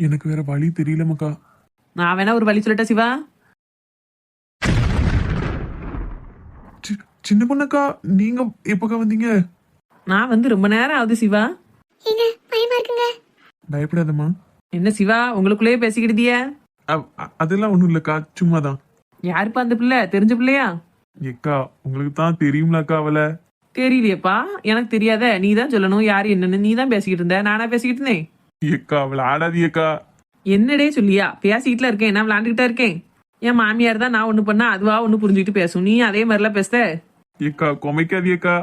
எனக்கு வேற வழி தெரியல மக்கா. நான் வேணா ஒரு வழி சொல்லட்டா சிவா? சின்ன பொண்ணக்கா, நீங்க எப்பக்கா வந்தீங்க? நான் வந்து ரொம்ப நேரம் ஆகுது சிவா. ஏங்க பயமா இருக்குங்க. பயப்படாதம்மா. என்ன சிவா உங்களுக்குள்ளேயே பேசிக்கிட்டியா? அதெல்லாம் ஒண்ணும் இல்லக்கா, சும்மாதான். யாருப்பா அந்த பிள்ளை? தெரிஞ்ச பிள்ளையா? ஏக்கா உங்களுக்கு தான் தெரியும்லக்கா அவளை. தெரியலையேப்பா, எனக்கு தெரியாத. நீ தான் சொல்லணும் யாரு என்னன்னு. நீ தான் பேசிக்கிட்டு இருந்த, நானா பேசிக்கிட்டு இருந்தேன்? ஏக்கா அவளை ஆடாதியக்கா. என்னடே சொல்லியா? பேசிக்கிட்டுல இருக்கேன், நான் விளாண்டுக்கிட்டா இருக்கேன். என் மாமியார் தான் நான் ஒண்ணு பண்ணா அதுவா ஒண்ணு புரிஞ்சுக்கிட்டு பேசும். நீ அதே மாதிரிலாம் பேசுத. ஏக்கா கொமைக்காதியக்கா.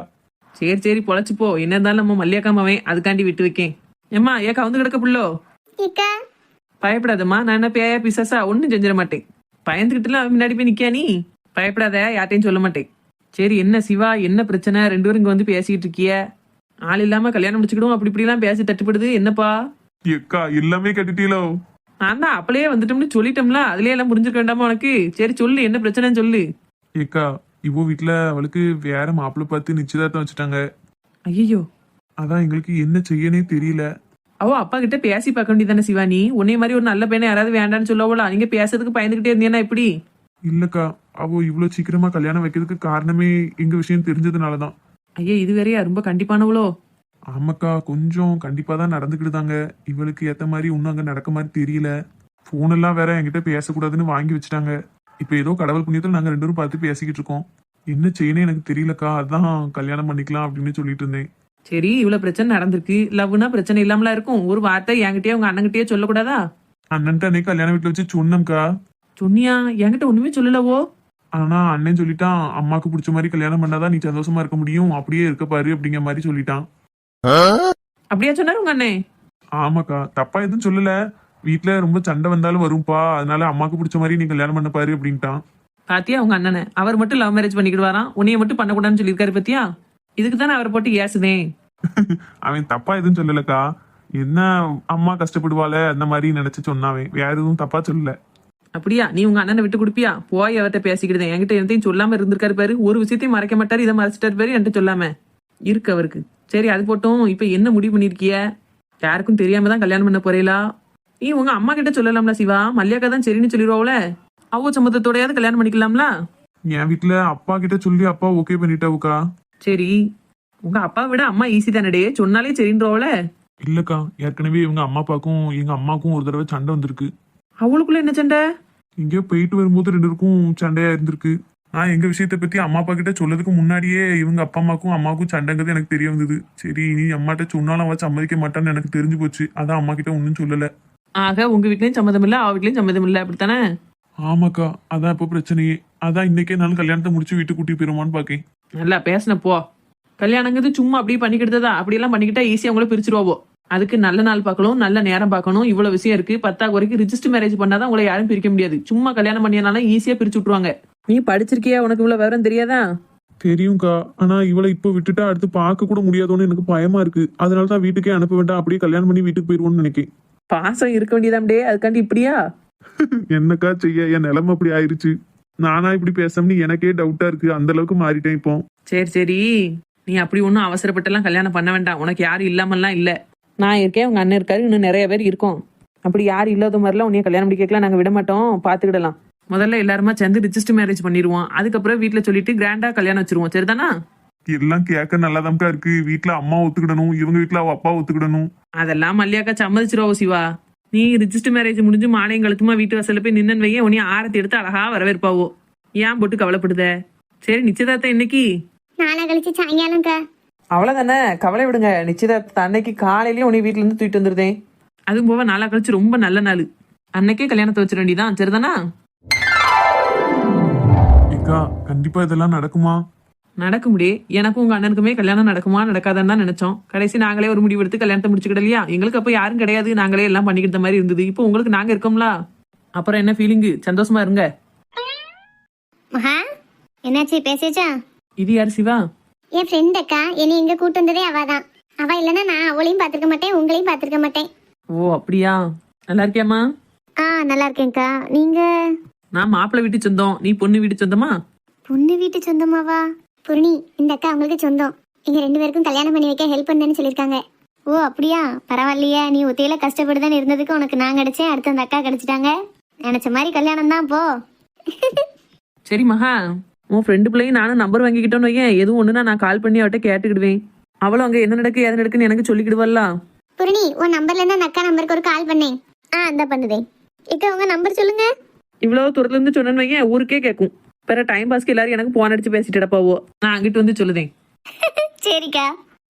சரி சரி பொழைச்சு போ. என்ன இருந்தாலும் நம்ம மல்லியாக்கா மாவன், அதுக்காண்டி விட்டு வைக்கேன். ஏம்மா ஏக்கா வந்து கிடக்க புள்ளோ. ஏக்கா பயப்படாதம்மா, நான் என்ன பேயா பிசாசா? ஒன்னும் செஞ்சிட மாட்டேன். பயந்துகிட்டுலாம் முன்னாடி போய் நிக்கா நீ? பயப்படாத, யார்ட்டையும் சொல்ல மாட்டேன். சரி என்ன சிவா, என்ன பிரச்சனை? ரெண்டு பேரும் இங்க வந்து பேசிக்கிட்டு இருக்கிய? ஆள் இல்லாம கல்யாணம் முடிச்சுக்கிடும் அப்படி இப்படிலாம் பேசி தட்டுப்படுது என்னப்பா? ஏக்கா எல்லாமே கட்டிட்டீங்களோ? நான் தான் அப்பளையே வந்துட்டோம்னு சொல்லிட்டோம்ல, அதுலயே எல்லாம் புரிஞ்சுக்க வேண்டாமா உனக்கு? சரி சொல்லு, என்ன பிரச்சனைன்னு சொல்லு. ஏக்கா இவோ வீட்டுல அவளுக்கு வேற மாப்பிள்ளை பார்த்து நிச்சயதார்த்தம் வச்சுட்டாங்க. ஐயோ, அதான் எங்களுக்கு என்ன செய்யனே தெரியல. அவ அப்பா கிட்ட பேசி பார்க்க வேண்டியதானே சிவா? நீ உன்னை மாதிரி ஒரு நல்ல பையனை யாராவது வேண்டான்னு சொல்லவோல? நீங்க பேசுறதுக்கு பயந்துகிட்டே இருந்தீங்கன்னா எப்படி? இல்லக்கா, அவ இவ்வளவு சீக்கிரமா கல்யாணம் வைக்கிறதுக்கு காரணமே எங்க விஷயம் தெரிஞ்சதுனாலதான். ஐயா இது வேறையா ரொம்ப கண்டிப்பானவளோ? ஆமாக்கா, கொஞ்சம் கண்டிப்பா தான் நடந்துக்கிட்டுதாங்க. இவளுக்கு ஏத்த மாதிரி இன்னும் அங்க நடக்க மாதிரி தெரியல. போன் எல்லாம் வேற என்கிட்ட பேசக்கூடாதுன்னு வாங்கி வச்சுட்டாங்க. இப்ப ஏதோ கடவுள் புண்ணியத்துல நாங்க ரெண்டு பேரும் பார்த்து பேசிக்கிட்டு இருக்கோம். என்ன செய்யணும் எனக்கு தெரியலக்கா, அதான் கல்யாணம் பண்ணிக்கலாம் அப்படின்னு சொல்லிட்டு இருந்தேன். சரி இவ்வளவு பிரச்சனை நடந்திருக்கு, லவ்னா பிரச்சனை இல்லாமலா இருக்கும்? ஒரு வார்த்தை என்கிட்டயே உங்க அண்ணன்கிட்டயே சொல்லக்கூடாதா? அண்ணன்ட்ட அன்னைக்கு கல்யாண வீட்டுல வச்சு சொன்னம்க்கா. சொன்னியா? என்கிட்ட ஒண்ணுமே சொல்லலவோ? ஆனா அண்ணன் சொல்லிட்டான், அம்மாக்கு பிடிச்ச மாதிரி கல்யாணம் பண்ணாதான் நீ சந்தோஷமா இருக்க முடியும், அப்படியே இருக்க பாரு அப்படிங்கிற மாதிரி சொல்லிட்டான். அப்படியா சொன்னாரு உங்க அண்ணே? ஆமாக்கா, தப்பா எதுவும் சொல்லல. வீட்டுல ரொம்ப சண்டை வந்தாலும் வரும்பா, அதனால அம்மாக்கு பிடிச்ச மாதிரி நீ கல்யாணம் பண்ண பாரு அப்படின்ட்டான். பாத்தியா உங்க அண்ணனை? அவர் மட்டும் லவ் மேரேஜ் பண்ணிக்கிட்டு வரான், உன்னைய மட்டும் பண்ணக்கூடாதுன்னு சொல்லியிருக்காரு பாத்தியா? இதுக்கு தானே அவரை போட்டு ஏசுதேன். அவன் தப்பா எதுவும் சொல்லலக்கா. என்ன அம்மா கஷ்டப்படுவாள அந்த மாதிரி நினைச்சு சொன்னாவன், வேற எதுவும் தப்பா சொல்லல. அப்படியா? நீ உங்க அண்ணனை விட்டு கொடுப்பியா? போய் அவர்கிட்ட பேசிக்கிட்டேன். என்கிட்ட எதையும் சொல்லாம இருந்திருக்காரு பாரு. ஒரு விஷயத்தையும் மறைக்க மாட்டாரு, இதை மறைச்சிட்டாரு பாரு என்கிட்ட சொல்லாம இருக்கு அவருக்கு. சரி அது போட்டும், இப்ப என்ன முடிவு பண்ணிருக்கிய? யாருக்கும் தெரியாம தான் கல்யாணம் பண்ண போறீங்களா? நீ உங்க அம்மா கிட்ட சொல்லலாம்ல சிவா? மல்லியாக்கா தான் சரின்னு சொல்லிடுவாவுல, அவ்வளோ சம்மதத்தோடையாவது கல்யாணம் பண்ணிக்கலாம்ல? என் வீட்டுல அப்பா கிட்ட சொல்லி அப்பா ஓகே பண்ணிட்டாவுக்கா. சரி உங்க அப்பா விட அம்மா ஈஸி தானடே, சொன்னாலே சரின்றோவல. இல்லக்கா, ஏற்கனவே இவங்க அம்மா அப்பாக்கும் எங்க அம்மாக்கும் ஒரு தடவை சண்டை வந்திருக்கு. அவளுக்குள்ள என்ன சண்டை? எங்கேயோ போயிட்டு வரும்போது ரெண்டு பேருக்கும் சண்டையா இருந்திருக்கு. நான் எங்க விஷயத்த பத்தி அம்மா அப்பா கிட்ட சொல்லதுக்கு முன்னாடியே இவங்க அப்பா அம்மாக்கும் அம்மாவுக்கும் சண்டைங்கிறது எனக்கு தெரிய வந்தது. சரி நீ அம்மாட்ட சொன்னாலும் அவ சம்மதிக்க மாட்டான்னு எனக்கு தெரிஞ்சு போச்சு, அதான் அம்மா கிட்ட ஒன்னும் சொல்லல. ஆக உங்க வீட்லயும் சம்மதம் இல்ல, அவ வீட்லயும் சம்மதம் இல்ல, அப்படித்தானே? ஆமாக்கா, அதான் இப்போ பிரச்சனையே. அதான் இன்னைக்கே நான் கல்யாணத்தை முடிச்சு வீட்டுக்கு கூட்டி போயிருமான்னு பாக்கேன். நல்லா பேசின போ. கல்யாணங்கிறது சும்மா அப்படியே பண்ணிக்கிட்டதா? அப்படியெல்லாம் பண்ணிக்கிட்டா ஈஸியா உங்களை பிரிச்சிருவோம். அதுக்கு நல்ல நாள் பார்க்கணும், நல்ல நேரம் பார்க்கணும், இவ்வளவு விஷயம் இருக்கு. 10 வரைக்கும் ரிஜிஸ்டர் மேரேஜ் பண்ணாதான் உங்களை யாரும் பிரிக்க முடியாது. சும்மா கல்யாணம் பண்ணியனால ஈஸியா பிரிச்சு விட்டுருவாங்க. நீ படிச்சிருக்கியா? உனக்கு இவ்வளவு விவரம் தெரியாதா? தெரியும்க்கா, ஆனா இவளை இப்போ விட்டுட்டா அடுத்து பார்க்க கூட முடியாதோன்னு எனக்கு பயமா இருக்கு. அதனாலதான் வீட்டுக்கே அனுப்ப வேண்டாம், அப்படியே கல்யாணம் பண்ணி வீட்டுக்கு போயிருவோம்னு நினைக்கேன். பாசம் இருக்க வேண்டியதாம்டே, அதுக்காண்டி இப்படியா? என்னக்கா செய்ய, என் நிலைமை அப்படி ஆயிருச்சு. நானா இப்படி பேசணும்னு எனக்கே டவுட்டா இருக்கு, அந்த அளவுக்கு மாறிட்டேன் இப்போ. சரி சரி, நீ அப்படி ஒன்றும் அவசரப்பட்டெல்லாம் கல்யாணம் பண்ண வேண்டாம். உனக்கு யாரும் இல்லாமல்லாம் இல்லை. நான் இருக்கேன், உங்க அண்ணன் இருக்காரு, இன்னும் நிறைய பேர் இருக்கோம். அப்படி யாரும் இல்லாத மாதிரிலாம் உன்னைய கல்யாணம் முடிக்கலாம் நாங்கள் விட மாட்டோம், பார்த்துக்கிடலாம். முதல்ல எல்லாருமா சேர்ந்து ரிஜிஸ்டர் மேரேஜ் பண்ணிடுவோம். அதுக்கப்புறம் வீட்டில் சொல்லிட்டு கிராண்டா கல்யாணம் வச்சிருவோம். சரிதானா? எல்லாம் கேட்க நல்லாதான்க்கா இருக்கு. வீட்டுல அம்மா ஒத்துக்கிடணும், இவங்க வீட்டுல அவ அப்பா ஒத்துக்கிடணும். அதெல்லாம் மல்லியாக்கா சம்மதிச்சிருவோம் சிவா. நீ ரிஜிஸ்டர் மேரேஜ் முடிஞ்சு மாலையும் கழுத்துமா வீட்டு வாசல்ல போய் நின்னு வைய, உன்னைய ஆரத்தி எடுத்து அழகா வரவேற்பாவோ. ஏன் போட்டு கவலைப்படுத? சரி நிச்சயதார்த்தம் இன்னைக்கு? நாளை கழிச்சு சாயங்காலம்க்கா. அவ்வளவுதானே, கவலை விடுங்க. நிச்சயதார்த்த அன்னைக்கு காலையிலேயே உன்னை வீட்டுல இருந்து தூக்கிட்டு வந்துருதேன். அதுவும் போக நாளா கழிச்சு ரொம்ப நல்ல நாள், அன்னைக்கே கல்யாணத்தை வச்சிட வேண்டியதான். சரிதானா? ஏக்கா கண்டிப்பா இதெல்லாம் நடக்குமா? நடக்க முடியே. எனக்கும் உங்க அண்ணனுக்குமே கல்யாணம் நடக்குமா நடக்காதான்னு தான் நினைச்சோம். கடைசி நாங்களே ஒரு முடிவு எடுத்து கல்யாணத்தை முடிச்சுக்கிடலையா? எங்களுக்கு அப்ப யாரும் கிடையாது, நாங்களே எல்லாம் பண்ணிக்கிட்ட மாதிரி இருந்தது. இப்போ உங்களுக்கு நாங்க இருக்கோம்ல, அப்புறம் என்ன ஃபீலிங்கு? சந்தோஷமா இருங்க. மகா என்னாச்சு, பேசியாச்சா? இது யார் சிவா? என் ஃப்ரெண்ட் அக்கா. என்னை இங்க கூட்டு வந்ததே அவதான். அவ இல்லைன்னா நான் அவளையும் பார்த்திருக்க மாட்டேன், உங்களையும் பார்த்திருக்க மாட்டேன். ஓ அப்படியா? நல்லா இருக்கியாமா? நல்லா இருக்கேன்க்கா. நீங்க? நான் மாப்பிள்ளை வீட்டு சொந்தம், நீ பொண்ணு வீட்டு சொந்தமா? பொண்ணு வீட்டு சொந்தமாவா? பூர்ணி, இந்த அக்கா உங்களுக்கு சொந்தம். எங்க 2 பேருக்கும் கல்யாணம் பண்ணி வைக்க ஹெல்ப் பண்ணேன்னு சொல்லியிருக்காங்க. ஓ அப்படியா, பரவாயில்லையே. நீ ஒத்தையில கஷ்டப்பட்டுதான் இருந்ததுக்கு உனக்கு நான் கிடைச்சேன், அடுத்து அந்த அக்கா கிடைச்சிட்டாங்க. நினைச்ச மாதிரி கல்யாணம் தான் போ. சரி மகா, உன் ஃப்ரெண்டு பிள்ளையும் நானும் நம்பர் வாங்கிக்கிட்டோன்னு வையேன், எதுவும் ஒண்ணுனா நான் கால் பண்ணி அவட்ட கேட்டுக்கிடுவேன். அவளும் அங்க என்ன நடக்கு ஏது நடக்குன்னு எனக்கு சொல்லிக்கிடுவல்ல. புரணி, உன் நம்பர்ல இருந்து அந்த அக்கா நம்பருக்கு ஒரு கால் பண்ணேன். அந்த பண்ணுதே. இக்கா உங்க நம்பர் சொல்லுங்க. இவ்வளவு தூரத்துல இருந்து சொன்னேன்னு வையேன், ஊருக்கே கேட்கும். பிற டைம் பாஸ்க்கு எல்லாரும் எனக்கு போன் அடிச்சு பேசிட்டு இடப்பாவோ, நான் அங்கிட்டு வந்து சொல்லுதேன். சரிக்கா.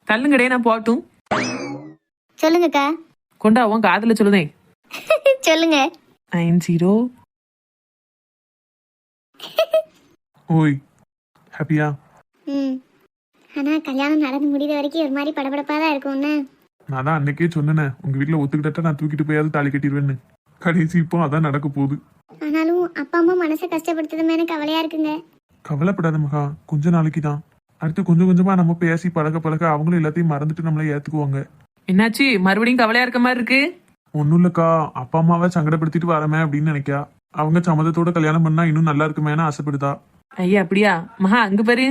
தள்ளுங்கடே, நான் போட்டும். சொல்லுங்கக்கா. கொண்டா உன் காதுல சொல்லுதேன். சொல்லுங்க. 90. ஓய், ஹாப்பியா? ம். ஆனா கல்யாணம் நடந்து முடிகிற வரைக்கும் ஒரு மாதிரி படபடப்பா தான் இருக்கும்னு. நான் தான் அன்னைக்கே சொன்னேனே, உங்க வீட்டுல ஒத்துக்கிட்டா நான் தூக்கிட்டு போயாவது தாலி கட்டிடுவேன்னு. கடைசி இப்போ அதான் நடக்க போகுது. ஆனாலும் அப்பா அம்மா மனசை கஷ்டப்படுத்துதுமே எனக்கு கவலையா இருக்குங்க. கவலைப்படாத மகா, கொஞ்ச நாளைக்கு தான். அடுத்து கொஞ்சம் கொஞ்சமா நம்ம பேசி பழக பழக அவங்களும் எல்லாத்தையும் மறந்துட்டு நம்மளை ஏத்துக்குவாங்க. என்னாச்சு, மறுபடியும் கவலையா இருக்க மாதிரி இருக்கு? ஒன்னும் இல்லக்கா, அப்பா அம்மாவை சங்கடப்படுத்திட்டு வரமே அப்படின்னு நினைக்கா. அவங்க சம்மதத்தோட கல்யாணம் பண்ணா இன்னும் நல்லா இருக்குமேன்னு ஆசைப்படுதா. ஐயா அப்படியா மகா, அங்க பாரு.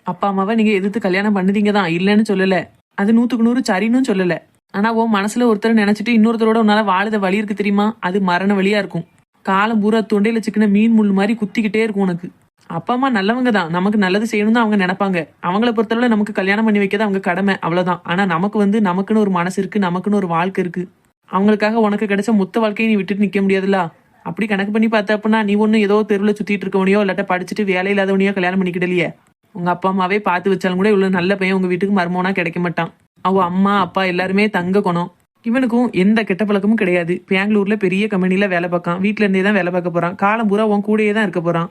அப்பா அம்மாவை நீங்க எதிர்த்து கல்யாணம் பண்ணுதீங்க தான், இல்லைன்னு சொல்லல. அது 100க்கு 100 சரின்னு சொல்லல. ஆனா உன் மனசுல ஒருத்தர் நினைச்சிட்டு இன்னொருத்தரோட உன்னால வாழுத வழி இருக்கு தெரியுமா, அது மரண வழியா இருக்கும். காலம் பூரா தொண்டையில சிக்கின மீன் முள் மாதிரி குத்திக்கிட்டே இருக்கும் உனக்கு. அப்பா அம்மா நல்லவங்க தான், நமக்கு நல்லது செய்யணும் தான் அவங்க நினைப்பாங்க. அவங்கள பொறுத்தளவுல நமக்கு கல்யாணம் பண்ணி வைக்கிறது அவங்க கடமை, அவ்வளவுதான். ஆனா நமக்கு நமக்குன்னு ஒரு மனசு இருக்கு, நமக்குன்னு ஒரு வாழ்க்கை இருக்கு. அவங்களுக்காக உனக்கு கிடைச்ச மொத்த வாழ்க்கையை நீ விட்டுட்டு நிக்க முடியாதுல்ல. அப்படி கணக்கு பண்ணி பார்த்த அப்படின்னா நீ ஒண்ணு ஏதோ தெருவில் சுத்திட்டு இருக்கவனையோ இல்லாட்ட படிச்சுட்டு வேலை இல்லாதவனையோ கல்யாணம் பண்ணிக்கிடலையே. உங்க அப்பா அம்மாவே பார்த்து வச்சாலும் கூட இவ்வளவு நல்ல பையன் உங்க வீட்டுக்கு மருமகனா கிடைக்க மாட்டான். அவ அம்மா அப்பா எல்லாருமே தங்க குணம். இவனுக்கும் எந்த கெட்ட பழக்கமும் கிடையாது. பெங்களூர்ல பெரிய கம்பெனில வேலை பார்க்கான், வீட்டுல இருந்தே தான் வேலை பார்க்க போறான். காலம் பூரா உன் கூடயே தான் இருக்க போறான்.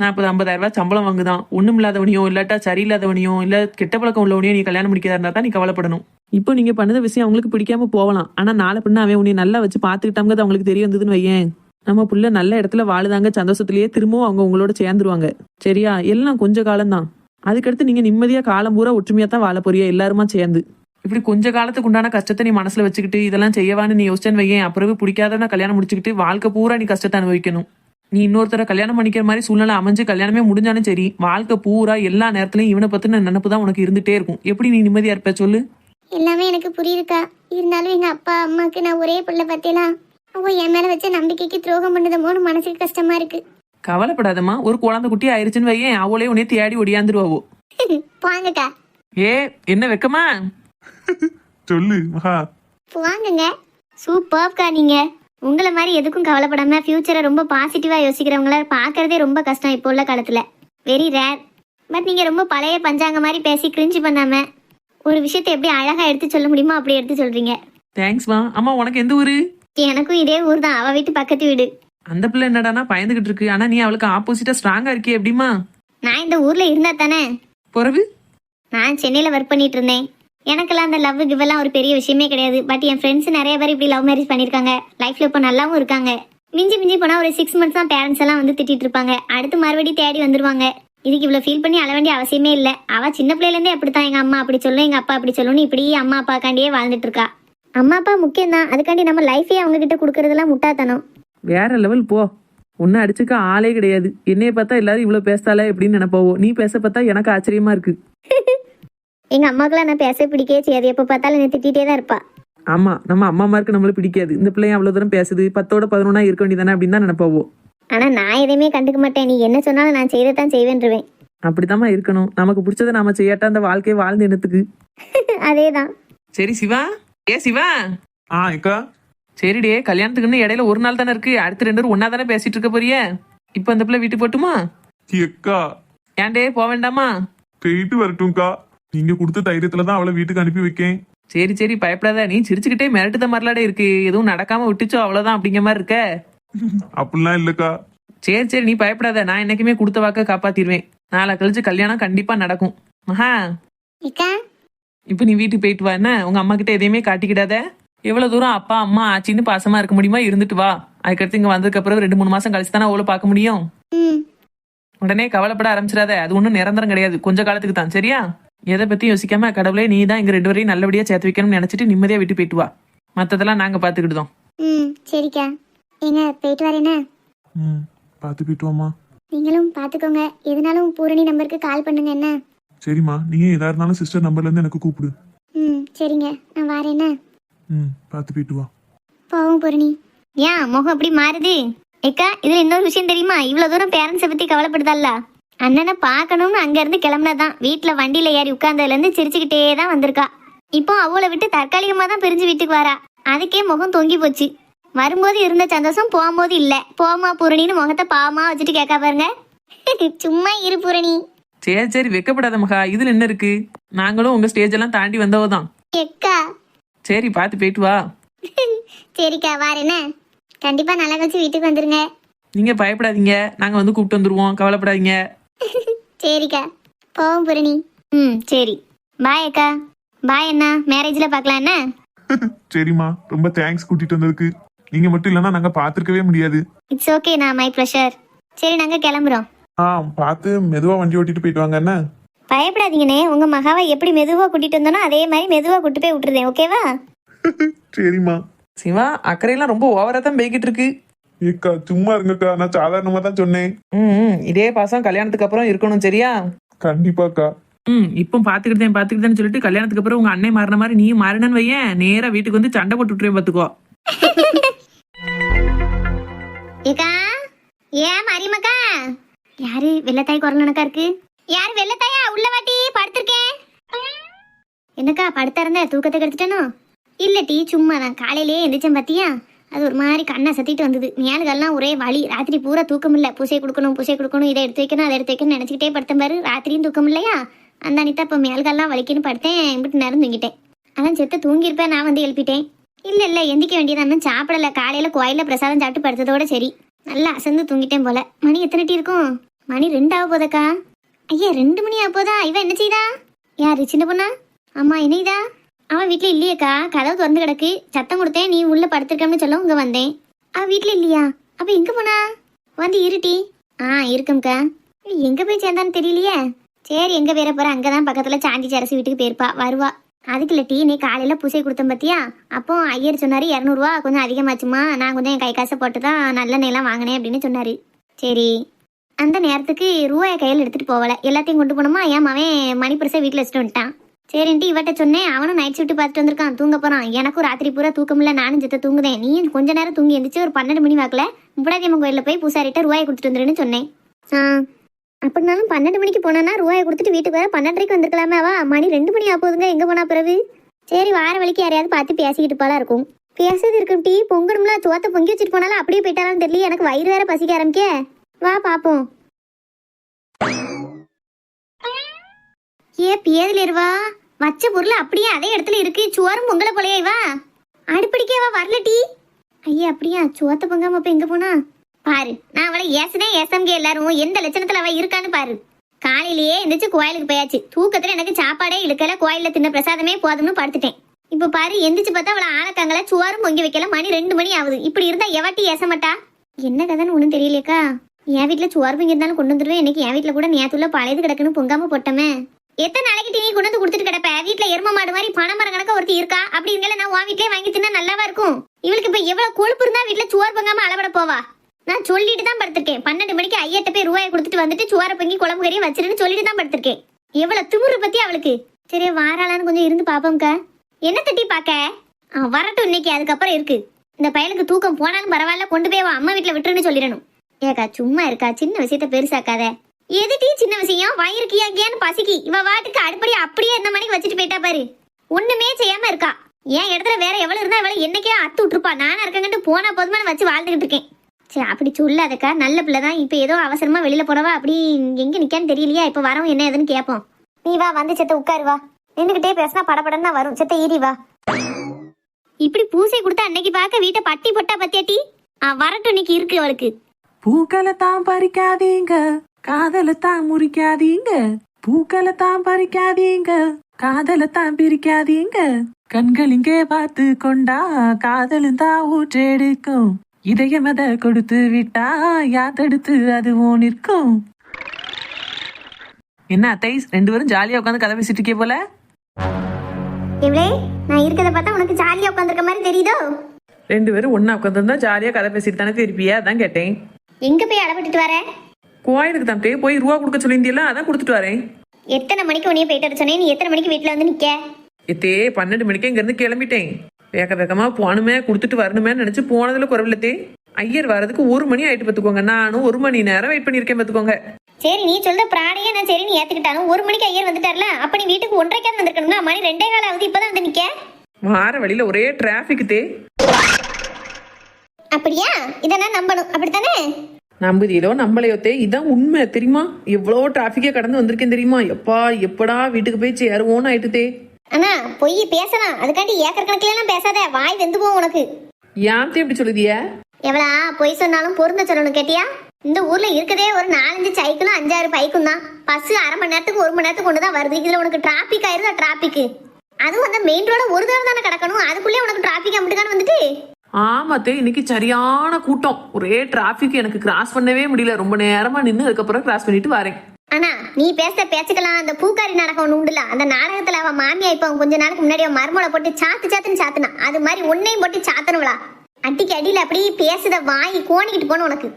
40-50 ரூபாய் சம்பளம் வாங்குதான். ஒண்ணும் இல்லாதவனையோ இல்லாட்டா சரியில்லாதவனையோ இல்ல கெட்ட பழக்கம் உள்ளவனையோ நீ கல்யாணம் பண்ணிக்கிறதா இருந்தா தான் நீ கவலைப்படணும். இப்போ நீங்க பண்ணத விஷயம் அவங்களுக்கு பிடிக்காம போகலாம். ஆனா நாளை பின்ன அவன் உன்னை நல்லா வச்சு பாத்துக்கிட்டாங்க அவங்களுக்கு தெரிய வந்ததுன்னு வையேன், நம்ம புள்ள நல்ல இடத்துல வாழுதாங்க சந்தோஷத்திலேயே திரும்பவும் அவங்க உங்களோட சேர்ந்துருவாங்க. சரியா? எல்லாம் கொஞ்ச காலம்தான். அதுக்கடுத்து நீங்க நிம்மதியா காலம் பூரா ஒற்றுமையா தான் வாழ போறியா எல்லாருமா சேர்ந்து. இப்படி கொஞ்ச காலத்துக்கு உண்டான கஷ்டத்தை நீ மனசுல வச்சுக்கிட்டு இதெல்லாம் செய்யவான்னு நீ யோசிச்சேன்னு வையேன், அப்புறம் பிடிக்காதவனா கல்யாணம் முடிச்சுக்கிட்டு வாழ்க்கை பூரா நீ கஷ்டத்தை அனுபவிக்கணும். நீ இன்னொருத்தர கல்யாணம் பண்ணிக்கிற மாதிரி சூழ்நிலை அமைஞ்சு கல்யாணமே முடிஞ்சாலும் சரி, வாழ்க்கை பூரா எல்லா நேரத்திலயும் இவனை பத்தின நினைப்பு தான் உனக்கு இருந்துட்டே இருக்கும். எப்படி நீ நிம்மதியா இருப்ப சொல்லு? எல்லாமே எனக்கு புரியுதுக்கா. இருந்தாலும் எங்க அப்பா அம்மாக்கு நான் ஒரே பிள்ளை பத்தியெல்லாம் அவ என் மேல வச்ச நம்பிக்கைக்கு துரோகம் பண்ணதமோன்னு மனசுக்கு கஷ்டமா இருக்கு. கவலைப்படாதம்மா, ஒரு குழந்தை குட்டி ஆயிருச்சுன்னு வையேன், அவளே உன்னைய தேடி ஒடியாந்துருவாவோ. போங்கக்கா. ஏ என்ன வெக்கமா? சொல்லு மகா. போங்கங்க. சூப்பர்க்கா. நீங்க உங்களை மாதிரி எதுக்கும் கவலைப்படாம ஃபியூச்சரை ரொம்ப பாசிட்டிவா யோசிக்கிறவங்கள பாக்குறதே ரொம்ப கஷ்டம் இப்போ உள்ள காலத்துல. Very rare. பட் நீங்க ரொம்ப பழைய பஞ்சாங்க மாதிரி பேசி கிரிஞ்சு பண்ணாம ஒரு விஷயத்தை எப்படி அழகா எடுத்து சொல்ல முடியுமோ அப்படி எடுத்து சொல்றீங்க. தேங்க்ஸ்மா. அம்மா உனக்கு எந்த ஊரு? எனக்கும் இதே ஊர் தான், அவ வீட்டு பக்கத்து வீடு. அந்த பிள்ளை என்னடானா பயந்துகிட்டு இருக்கு, ஆனா நீ அவளுக்கு ஆப்போசிட்டா ஸ்ட்ராங்கா இருக்கியே, எப்படிமா? நான் இந்த ஊர்ல இருந்தா தானே. பிறகு நான் சென்னையில ஒர்க் பண்ணிட்டு இருந்தேன். எனக்கெல்லாம் அந்த லவ் கிவெல்லாம் ஒரு பெரிய விஷயமே கிடையாது. பட் என் ஃப்ரெண்ட்ஸ் நிறைய பேர் இப்படி லவ் மேரேஜ் பண்ணிருக்காங்க. லைஃப்ல இப்போ நல்லாவும் இருக்காங்க. மிஞ்சி மிஞ்சி போனா ஒரு 6 months தான் பேரண்ட்ஸ் எல்லாம் வந்து திட்டிட்டு இருப்பாங்க. அடுத்து மறுபடியும் தேடி வந்துருவாங்க. இதுக்கு இவ்வளவு ஃபீல் பண்ணி அழ வேண்டிய அவசியமே இல்ல. அவ சின்ன பிள்ளைல இருந்தே அப்படித்தான், எங்க அம்மா அப்படி சொல்லும் எங்க அப்பா அப்படி சொல்லுன்னு இப்படி அம்மா அப்பாக்காண்டியே வாழ்ந்துட்டு இருக்கா. அம்மா அப்பா முக்கியம் தான், அதுக்காண்டி நம்ம லைஃபே அவங்க கிட்ட கொடுக்கறதெல்லாம் முட்டாத்தனம். வேற லெவல் போ. ஒன்னும் அடிச்சுக்க ஆளே கிடையாது. என்னைய பார்த்தா எல்லாரும் இவ்வளவு பேசத்தால எப்படின்னு நினைப்பாவோ, நீ பேச பார்த்தா எனக்கு ஆச்சரியமா இருக்கு. எங்க அம்மாக்கெல்லாம் நான் பேச பிடிக்கவே செய்யாது. எப்ப பார்த்தாலும் என்னை திட்டிகிட்டே தான் இருப்பா. ஆமா, நம்ம அம்மா அம்மாருக்கு நம்மள பிடிக்காது. இந்த பிள்ளைய அவ்வளவு தூரம் பேசுது, 10ஓட 11 இருக்க வேண்டியதானே அப்படின்னு தான் நினைப்பாவோ. ஆனா நான் எதையுமே கண்டுக்க மாட்டேன். நீ என்ன சொன்னாலும் நான் செய்யத்தான் செய்வேன்றுவேன். அப்படித்தாம்மா இருக்கணும். நமக்கு பிடிச்சதை நாம செய்யாட்டா அந்த வாழ்க்கையை வாழ்ந்து என்னத்துக்கு? அதேதான். சரி சிவா. ஏ சிவா. அக்கா. சரிடே, கல்யாணத்துக்குன்னு இடையில ஒரு நாள் தானே இருக்கு. அடுத்து 2 பேரும் ஒன்னா தானே பேசிட்டு இருக்க போறிய. இப்ப அந்த பிள்ளை வீட்டுக்கு போட்டுமா? அக்கா ஏன்டே போக வேண்டாமா? போயிட்டு வரட்டும்க்கா. நீங்க கொடுத்த தைரியத்துலதான் அவளை வீட்டுக்கு அனுப்பி வைக்கேன். சரி சரி, பயப்படாத. நீ சிரிச்சுக்கிட்டே மிரட்டுத மாதிரிலாடே இருக்கு. எதுவும் நடக்காம விட்டுச்சோ அவ்வளவுதான் அப்படிங்கிற மாதிரி இருக்க. அப்படிலாம் இல்லக்கா. சரி சரி, நீ பயப்படாத. நான் என்னைக்குமே கொடுத்த வாக்க காப்பாத்திடுவேன். நாளை கழிச்சு கல்யாணம் கண்டிப்பா நடக்கும். மகா, அக்கா இப்ப நீ வீட்டுக்கு போயிட்டு வா. என்ன உங்க அம்மா கிட்ட எதையுமே காட்டிக்கிடாத. எவ்வளவு தூரம் அப்பா அம்மா ஆச்சின்னு பாசமா இருக்க முடியுமா இருந்துட்டு வா. அதுக்கடுத்து இங்க வந்ததுக்கு அப்புறம் 2-3 மாசம் கழிச்சு தானே அவ்வளவு பார்க்க முடியும். ம் உடனே கவலைப்பட ஆரம்பிச்சிடாத. அது ஒன்றும் நிரந்தரம் கிடையாது, கொஞ்ச காலத்துக்கு தான். சரியா? எதை பத்தி யோசிக்காம கடவுளே நீ தான் எங்க 2 பேரையும் நல்லபடியா சேர்த்து வைக்கணும்னு நினைச்சிட்டு நிம்மதியா விட்டு போயிட்டு வா. மத்ததெல்லாம் நாங்க பாத்துக்கிட்டோம். ம் சரிக்கா. ஏங்க போயிட்டு வரேனே. ம் பார்த்து போயிட்டு வாமா. நீங்களும் பாத்துக்கோங்க. எதுனாலும் பூரணி நம்பருக்கு கால் பண்ணுங்க என்ன. சரிம்மா, நீங்க எதா இருந்தாலும் சிஸ்டர் நம்பர்ல இருந்து எனக்கு கூப்பிடு. ம் சரி. சரிங்க நான் வரேனே. ம், பார்த்து போயிட்டு வா. போவோம் பூரணி. ஏன் முகம் அப்படி மாறுது? ஏக்கா இதுல இன்னொரு விஷயம் தெரியுமா? இவ்வளவு தூரம் பேரண்ட்ஸை பத்தி கவலைப்படுதல்ல. அண்ணனை பார்க்கணும்னு அங்க இருந்து கிளம்புனதான் வீட்டுல வண்டியில ஏறி உட்கார்ந்ததுல இருந்து சிரிச்சுக்கிட்டே தான் வந்திருக்கா. இப்போ அவளை விட்டு தற்காலிகமா தான் பிரிஞ்சு வீட்டுக்கு வரா. அதுக்கே முகம் தொங்கி போச்சு. வரும்போது இருந்த சந்தோஷம் போகும்போது இல்ல. போமா பூரணின்னு முகத்தை பாவமா வச்சுட்டு கேட்கா பாருங்க. சும்மா இரு பூரணி. சரி சரி வெக்கப்படாத மகா, இதுல என்ன இருக்கு? நாங்களும் உங்க ஸ்டேஜ் எல்லாம் தாண்டி வந்தவதான். எக்கா சரி பார்த்து போயிட்டு வா. சரிக்கா வாரேனே. கண்டிப்பா நல்லா கழிச்சு வீட்டுக்கு வந்துருங்க. நீங்க பயப்படாதீங்க, நாங்க வந்து கூப்பிட்டு வந்துருவோம், கவலைப்படாதீங்க. சரிக்கா போவோம் பூரணி. ம் சரி பாய் அக்கா. பாய் அண்ணா, மேரேஜ்ல பார்க்கலாம் என்ன? சரிம்மா, ரொம்ப தேங்க்ஸ் கூட்டிட்டு வந்ததுக்கு. நீங்க மட்டும் இல்லைன்னா நாங்க பார்த்துருக்கவே முடியாது. இட்ஸ் ஓகே நான் மை ப்ளஷர். சரி நாங்க கிளம்புறோம். ஆ, பார்த்து மெதுவா வண்டி ஓட்டிட்டு போயிட்டு வாங்க என்ன. பயப்படாதீங்கண்ணே, உங்க மகாவை எப்படி மெதுவா கூட்டிட்டு வந்தோனோ அதே மாதிரி மெதுவா கூட்டு போய் விட்டுருதேன். ஓகேவா? சரிம்மா. சிவா அக்கறையெல்லாம் ரொம்ப ஓவரா தான் போய்கிட்டு இருக்கு. ஏக்கா சும்மா இருங்கக்கா, நான் சாதாரணமா தான் சொன்னேன். இதே பாசம் கல்யாணத்துக்கு அப்புறம் இருக்கணும், சரியா? கண்டிப்பாக்கா. இப்போ பாத்துக்கிட்டேன்னு சொல்லிட்டு கல்யாணத்துக்கு அப்புறம் உங்க அண்ணன் மாறின மாதிரி நீ மாறினன்னு வையேன், நேரா வீட்டுக்கு வந்து சண்டை போட்டு விட்டுருவேன் பாத்துக்கோ. ஏக்கா ஏன் மரிமக்கா? யாரு வெள்ளத்தாய் குரலனக்கா இருக்கு? யாரு வெள்ளத்தாயா? உள்ள வாட்டி படுத்திருக்கேன். என்னக்கா படுத்தா இருந்த தூக்கத்தை கெடுத்துட்டனோ? இல்ல டீ சும்மா தான். காலையிலேயே எந்திரிச்சேன் பாத்தியா, அது ஒரு மாதிரி கண்ணை சத்திட்டு வந்தது. மேலுகெல்லாம் ஒரே வலி. ராத்திரி பூரா தூக்கம் இல்ல. பூசை கொடுக்கணும் இதை எடுத்து வைக்கணும் அதை எடுத்து வைக்கணும்னு நினைச்சுக்கிட்டே படுத்தேன் பாரு. ராத்திரியும் தூக்கம் இல்லையா? அந்த அனிதா இப்போ மேல்கெல்லாம் வலிக்குன்னு படுத்தேன். இப்படி நேரம் தூங்கிட்டேன். அதான் செத்து தூங்கியிருப்பேன். நான் வந்து எழுப்பிட்டேன். இல்ல எந்திக்க வேண்டியதான். சாப்பிடல. காலையில கோயில பிரசாதம் சாப்பிட்டு படுத்ததோட சரி. நல்லா அசந்து தூங்கிட்டேன் போல. மணி எத்தனை டீ இருக்கும்? மணி 2 ஆக போதக்கா. ஐயா 2 மணி ஆக போதா? இவன் என்ன செய்தா? யாரு சின்ன பொண்ணா? ஆமா என்னைதா? அவன் வீட்டுல இல்லையேக்கா. கதவு திறந்து கிடக்கு. சத்தம் கொடுத்தேன், நீ உள்ள படுத்திருக்கம்னு சொல்ல இங்க வந்தேன். அவன் வீட்டுல இல்லையா? அப்ப எங்க போனா? வந்து இருட்டி. இருக்கும்க்கா. எங்க போய் சேர்ந்தான்னு தெரியலையே. சரி எங்க வேற போற? அங்கதான் பக்கத்துல சாந்தி சரசு வீட்டுக்கு போயிருப்பா, வருவா. அதுக்கு இல்ல டீ, நீ காலையில பூசை கொடுத்தேன் பத்தியா? அப்போ ஐயர் சொன்னாரு 200 ரூபா கொஞ்சம் அதிகமாச்சுமா, நான் கொஞ்சம் என் கை காசை போட்டுதான் நல்ல நெல்லாம் வாங்கினேன் அப்படின்னு சொன்னாரு. சரி அந்த நேரத்துக்கு ரூபாயை கையில் எடுத்துட்டு போகல, எல்லாத்தையும் கொண்டு போனோமா. ஏன் அவன் மணி பரிசை வீட்டுல வச்சுட்டு வந்துட்டான். சரின்ட்டு இவட்ட சொன்னேன். அவனும் நைட் ஷிஃப்ட் பார்த்துட்டு வந்திருக்கான், தூங்க போறான். எனக்கும் ராத்திரி பூரா தூக்கம் இல்ல, நானும் செத்த தூங்குதேன். நீ கொஞ்ச நேரம் தூங்கி எந்திரிச்சு ஒரு 12 மணி வாக்குல முப்படாதியம்மன் கோயில போய் பூசாரிட்ட ரூபாயை கொடுத்துட்டு வந்துருன்னு சொன்னேன். அப்படின்னாலும் 12 மணிக்கு போனா ரூபாயை கொடுத்துட்டு வீட்டுக்கு வர 12:30 வந்திருக்கலாமே. அவ மணி 2 மணி ஆகுதுங்க. எங்க போனா பிறகு? சரி வார வழிக்கு யாரையாவது பார்த்து பேசிக்கிட்டு போலாம் இருக்கும். பேசுறது இருக்கும் டீ. பொங்கணும்ல, சோத்த பொங்கி வச்சுட்டு போனாலும் அப்படியே போயிட்டாலும் தெரியல. எனக்கு வயிறு வேற பசிக்க ஆரம்பிக்க. வா பாப்போம். பேதலேருவா வச்ச பொருள் அப்படியே அதே இடத்துல இருக்கு. சோறும் பொங்கல போலையா? இவா அடுப்படிக்கே வா வரல டீ. ஐயா அப்படியா? சோத்த பொங்காம அப்ப எங்க போனா பாரு. நான் அவளை ஏசுதேன் ஏசம்கே. எல்லாரும் எந்த லட்சணத்துல அவ இருக்கான்னு பாரு. காலையிலேயே எந்திரிச்சு கோயிலுக்கு போயாச்சு. தூக்கத்துல எனக்கு சாப்பாடே இழுக்கல. கோயில்ல தின்ன பிரசாதமே போதும்னு படுத்துட்டேன். இப்ப பாரு எந்திரிச்சு பார்த்தா அவளை ஆளக்காங்கள சோறும் பொங்கி வைக்கல. மணி 2 மணி ஆகுது. இப்படி இருந்தா எவாட்டி ஏச மாட்டா? என்ன கதைன்னு ஒண்ணும் தெரியலையக்கா. என் வீட்டுல சோறு பொங்கி இருந்தாலும் கொண்டு வந்துருவேன். இன்னைக்கு என் வீட்டுல கூட நேத்துள்ள பழையது கிடக்குன்னு பொங்காம போட்டோமே. எத்தனை நாளைக்கு நீ கொண்டு வந்து கொடுத்துட்டு கிடப்ப? வீட்டுல எரும மாடு மாதிரி பணமரம் கணக்க ஒருத்தி இருக்கா. அப்படி இருக்கல நான் உன் வீட்லயே வாங்கி தின்னா நல்லாவா இருக்கும்? இவளுக்கு இப்ப எவ்வளவு கொழுப்பு இருந்தா வீட்டுல சோறு பொங்காம அளவிட போவா? நான் சொல்லிட்டு தான் படுத்திருக்கேன். 12 மணிக்கு ஐயட்ட போய் ரூபாயை கொடுத்துட்டு வந்துட்டு சோறை பொங்கி குழம்பு கறியை வச்சிருன்னு சொல்லிட்டு தான் படுத்திருக்கேன். எவ்வளவு திமுரு பத்தி அவளுக்கு. சரி வாராளான்னு கொஞ்சம் இருந்து பாப்போம்க்கா. என்ன தட்டி பாக்க? வரட்டும் இன்னைக்கு, அதுக்கப்புறம் இருக்கு. இந்த பயலுக்கு தூக்கம் போனாலும் பரவாயில்ல, கொண்டு போய் அம்மா வீட்டுல விட்டுருன்னு சொல்லிடணும். ஏக்கா சும்மா இருக்கா, சின்ன விஷயத்த பெருசாக்காத. எதுட்டி சின்ன விஷயம்? வயிறுக்கு ஏன்னு பசிக்கி இவ வாட்டுக்கு அடுப்படி அப்படியே இந்த மணிக்கு வச்சுட்டு போயிட்டா பாரு. ஒண்ணுமே செய்யாம இருக்கா. என் இடத்துல வேற எவ்வளவு இருந்தா இவளை என்னைக்கே அத்து விட்டுருப்பா. நானா இருக்கங்கிட்டு போனா போதுமான வச்சு வாழ்ந்துகிட்டு இருக்கேன். சரி அப்படி சொல்லாதக்கா, நல்ல பிள்ளைதான். இப்ப ஏதோ அவசரமா வெளியில போனவா அப்படி எங்க நிக்கான்னு தெரியலையா. இப்ப வரவும் என்ன ஏதுன்னு கேட்போம். நீ வா, வந்து செத்த உட்காரு வா. நின்னுகிட்டே பேசினா படப்படம் தான் வரும். செத்த ஈரி வா. இப்படி பூசை கொடுத்தா அன்னைக்கு பார்க்க வீட்டை பட்டி பொட்டா பத்தியாட்டி. வரட்டும் இன்னைக்கு இருக்கு அவளுக்கு. பூக்களை தான் பறிக்காதீங்க, காதலை தான் முறிக்காதீங்க. பூக்களை தான் பறிக்காதீங்க, காதலை தான் பிரிக்காதீங்க. கண்கள் இங்கே பார்த்து கொண்டா காதலும் தான் ஊற்றெடுக்கும். இதயம் அதை கொடுத்து விட்டா யாத்தெடுத்து அதுவும் நிற்கும். என்ன அத்தைஸ் 2 பேரும் ஜாலியா உட்காந்து கதை பேசிட்டு இருக்கே போல. இவளே நான் இருக்கத பார்த்தா உனக்கு ஜாலியா உட்காந்துருக்க மாதிரி தெரியுதோ? 2 பேரும் ஒன்னா உட்காந்துருந்தா ஜாலியா கதை பேசிட்டு தானே தெரிப்பியா? அதான் கேட்டேன். எங்க போய் அடப்பட்டுட்டு வர? கோயிலுக்கு தான் போய் ரூபா கொடுக்க சொல்லியிருந்தியல, அதான் கொடுத்துட்டு வரேன். எத்தனை மணிக்கு உன்னைய போயிட்டு வர சொன்னேன்? நீ எத்தனை மணிக்கு வீட்டுல வந்து நிக்க? எத்தே 12 மணிக்கே இங்க இருந்து கிளம்பிட்டேன். வேக வேகமா போகணுமே கொடுத்துட்டு வரணுமே நினைச்சு போனதுல குறவில்லத்தே. ஐயர் வர்றதுக்கு 1 மணி ஆயிட்டு பாத்துக்கோங்க. நானும் 1 மணி நேரம் வெயிட் பண்ணிருக்கேன் பாத்துக்கோங்க. சரி நீ சொல்ற பிராணியே நான் சரி நீ ஏத்துக்கிட்டாலும் 1 மணிக்கு ஐயர் வந்துட்டார்ல, அப்ப நீ வீட்டுக்கு 1:30 வந்திருக்கணும்னா மணி 2:15 ஆகுது, இப்பதான் வந்து நிக்க. வார வழியில ஒரே டிராபிக் தே. அப்படியா? இதை நான் நம்பணும், அப்படித்தானே? நம்புதியலோ நம்மளையோத்தே, இதான் உண்மை தெரியுமா? எவ்வளோ டிராபிக்கே கடந்து வந்திருக்கேன் தெரியுமா? எப்பா எப்படா வீட்டுக்கு போய் சேருவோன்னு ஆயிட்டுதே. அண்ணா பொய் பேசலாம், அதுக்காண்டி ஏக்கர் கணக்கில எல்லாம் பேசாத, வாய் வெந்து போகும் உனக்கு. ஏன் இப்படி சொல்லுதிய? எவ்வளா பொய் சொன்னாலும் பொருந்த சொல்லணும் கேட்டியா? இந்த ஊர்ல இருக்கதே ஒரு 4-5 சைக்கிளும் 5-6 பைக்கும் தான். பஸ் அரை மணி நேரத்துக்கு 1 மணி நேரத்துக்கு கொண்டு தான் வருது. இதுல உனக்கு டிராபிக் ஆயிருதா? டிராபிக் அதுவும் அந்த மெயின் ரோட ஒரு தடவை தானே கிடக்கணும், அதுக்குள்ளே உனக்கு டிராபிக் அப்படிதான் வந்துட்டு. ஆமாத்தே, இன்னைக்கு சரியான கூட்டம், ஒரே டிராபிக். எனக்கு கிராஸ் பண்ணவே முடியல, ரொம்ப நேரமா நின்று அதுக்கப்புறம் கிராஸ் பண்ணிட்டு வரேன். ஆனா நீ பேச பேச்சுக்கலாம். அந்த பூக்காரி நாடகம் ஒண்ணு உண்டுல, அந்த நாடகத்துல அவன் மாமியா இப்ப கொஞ்ச நாளுக்கு முன்னாடி அவன் மருமலை போட்டு சாத்துன்னு சாத்துனா, அது மாதிரி உன்னையும் போட்டு சாத்தணுவளா? அட்டிக்கு அடியில அப்படியே பேசுத வாய் கோணிக்கிட்டு போன உனக்கு.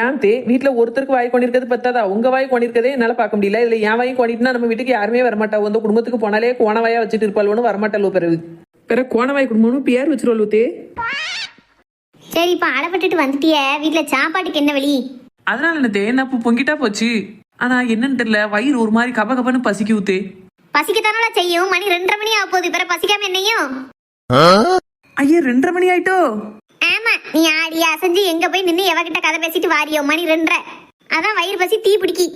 ஏன் தே, வீட்டுல ஒருத்தருக்கு வாய் கொண்டிருக்கிறது பத்தாதா? உங்க வாய் கொண்டிருக்கதே என்னால பார்க்க முடியல. இதுல என் வாய் கொண்டிட்டுனா நம்ம வீட்டுக்கு யாருமே வரமாட்டா. அந்த குடும்பத்துக்கு போனாலே கோணவாயா வச்சுட்டு இருப்பாள்னு வரமாட்டாளோ. பிறகு கோணவாய் குடும்பம்னு பேர் வச்சிருவாளோ தே. சரி இப்ப அடப்பட்டுட்டு வந்துட்டிய, வீட்டுல சாப்பாட்டுக்கு என்ன வழி? அதனால என்ன தே, நான் இப்போ பொங்கிட்டா போச்சு. ஆனா என்னன்னு தெரியல, வயிறு ஒரு மாதிரி கப கபன்னு பசிக்கு ஊத்தே. பசிக்கத்தானே செய்யும், மணி 2:30 மணி ஆக போகுது, பிற பசிக்காம என்னையும்? ஐயா 2:30 மணி ஆயிட்டோ? ஆமா, நீ ஆடி அசைஞ்சு எங்க போய் நின்று எவகிட்ட கதை பேசிட்டு வாரியோ, மணி 2:30. அதான் வயிறு பசி தீ பிடிக்கி.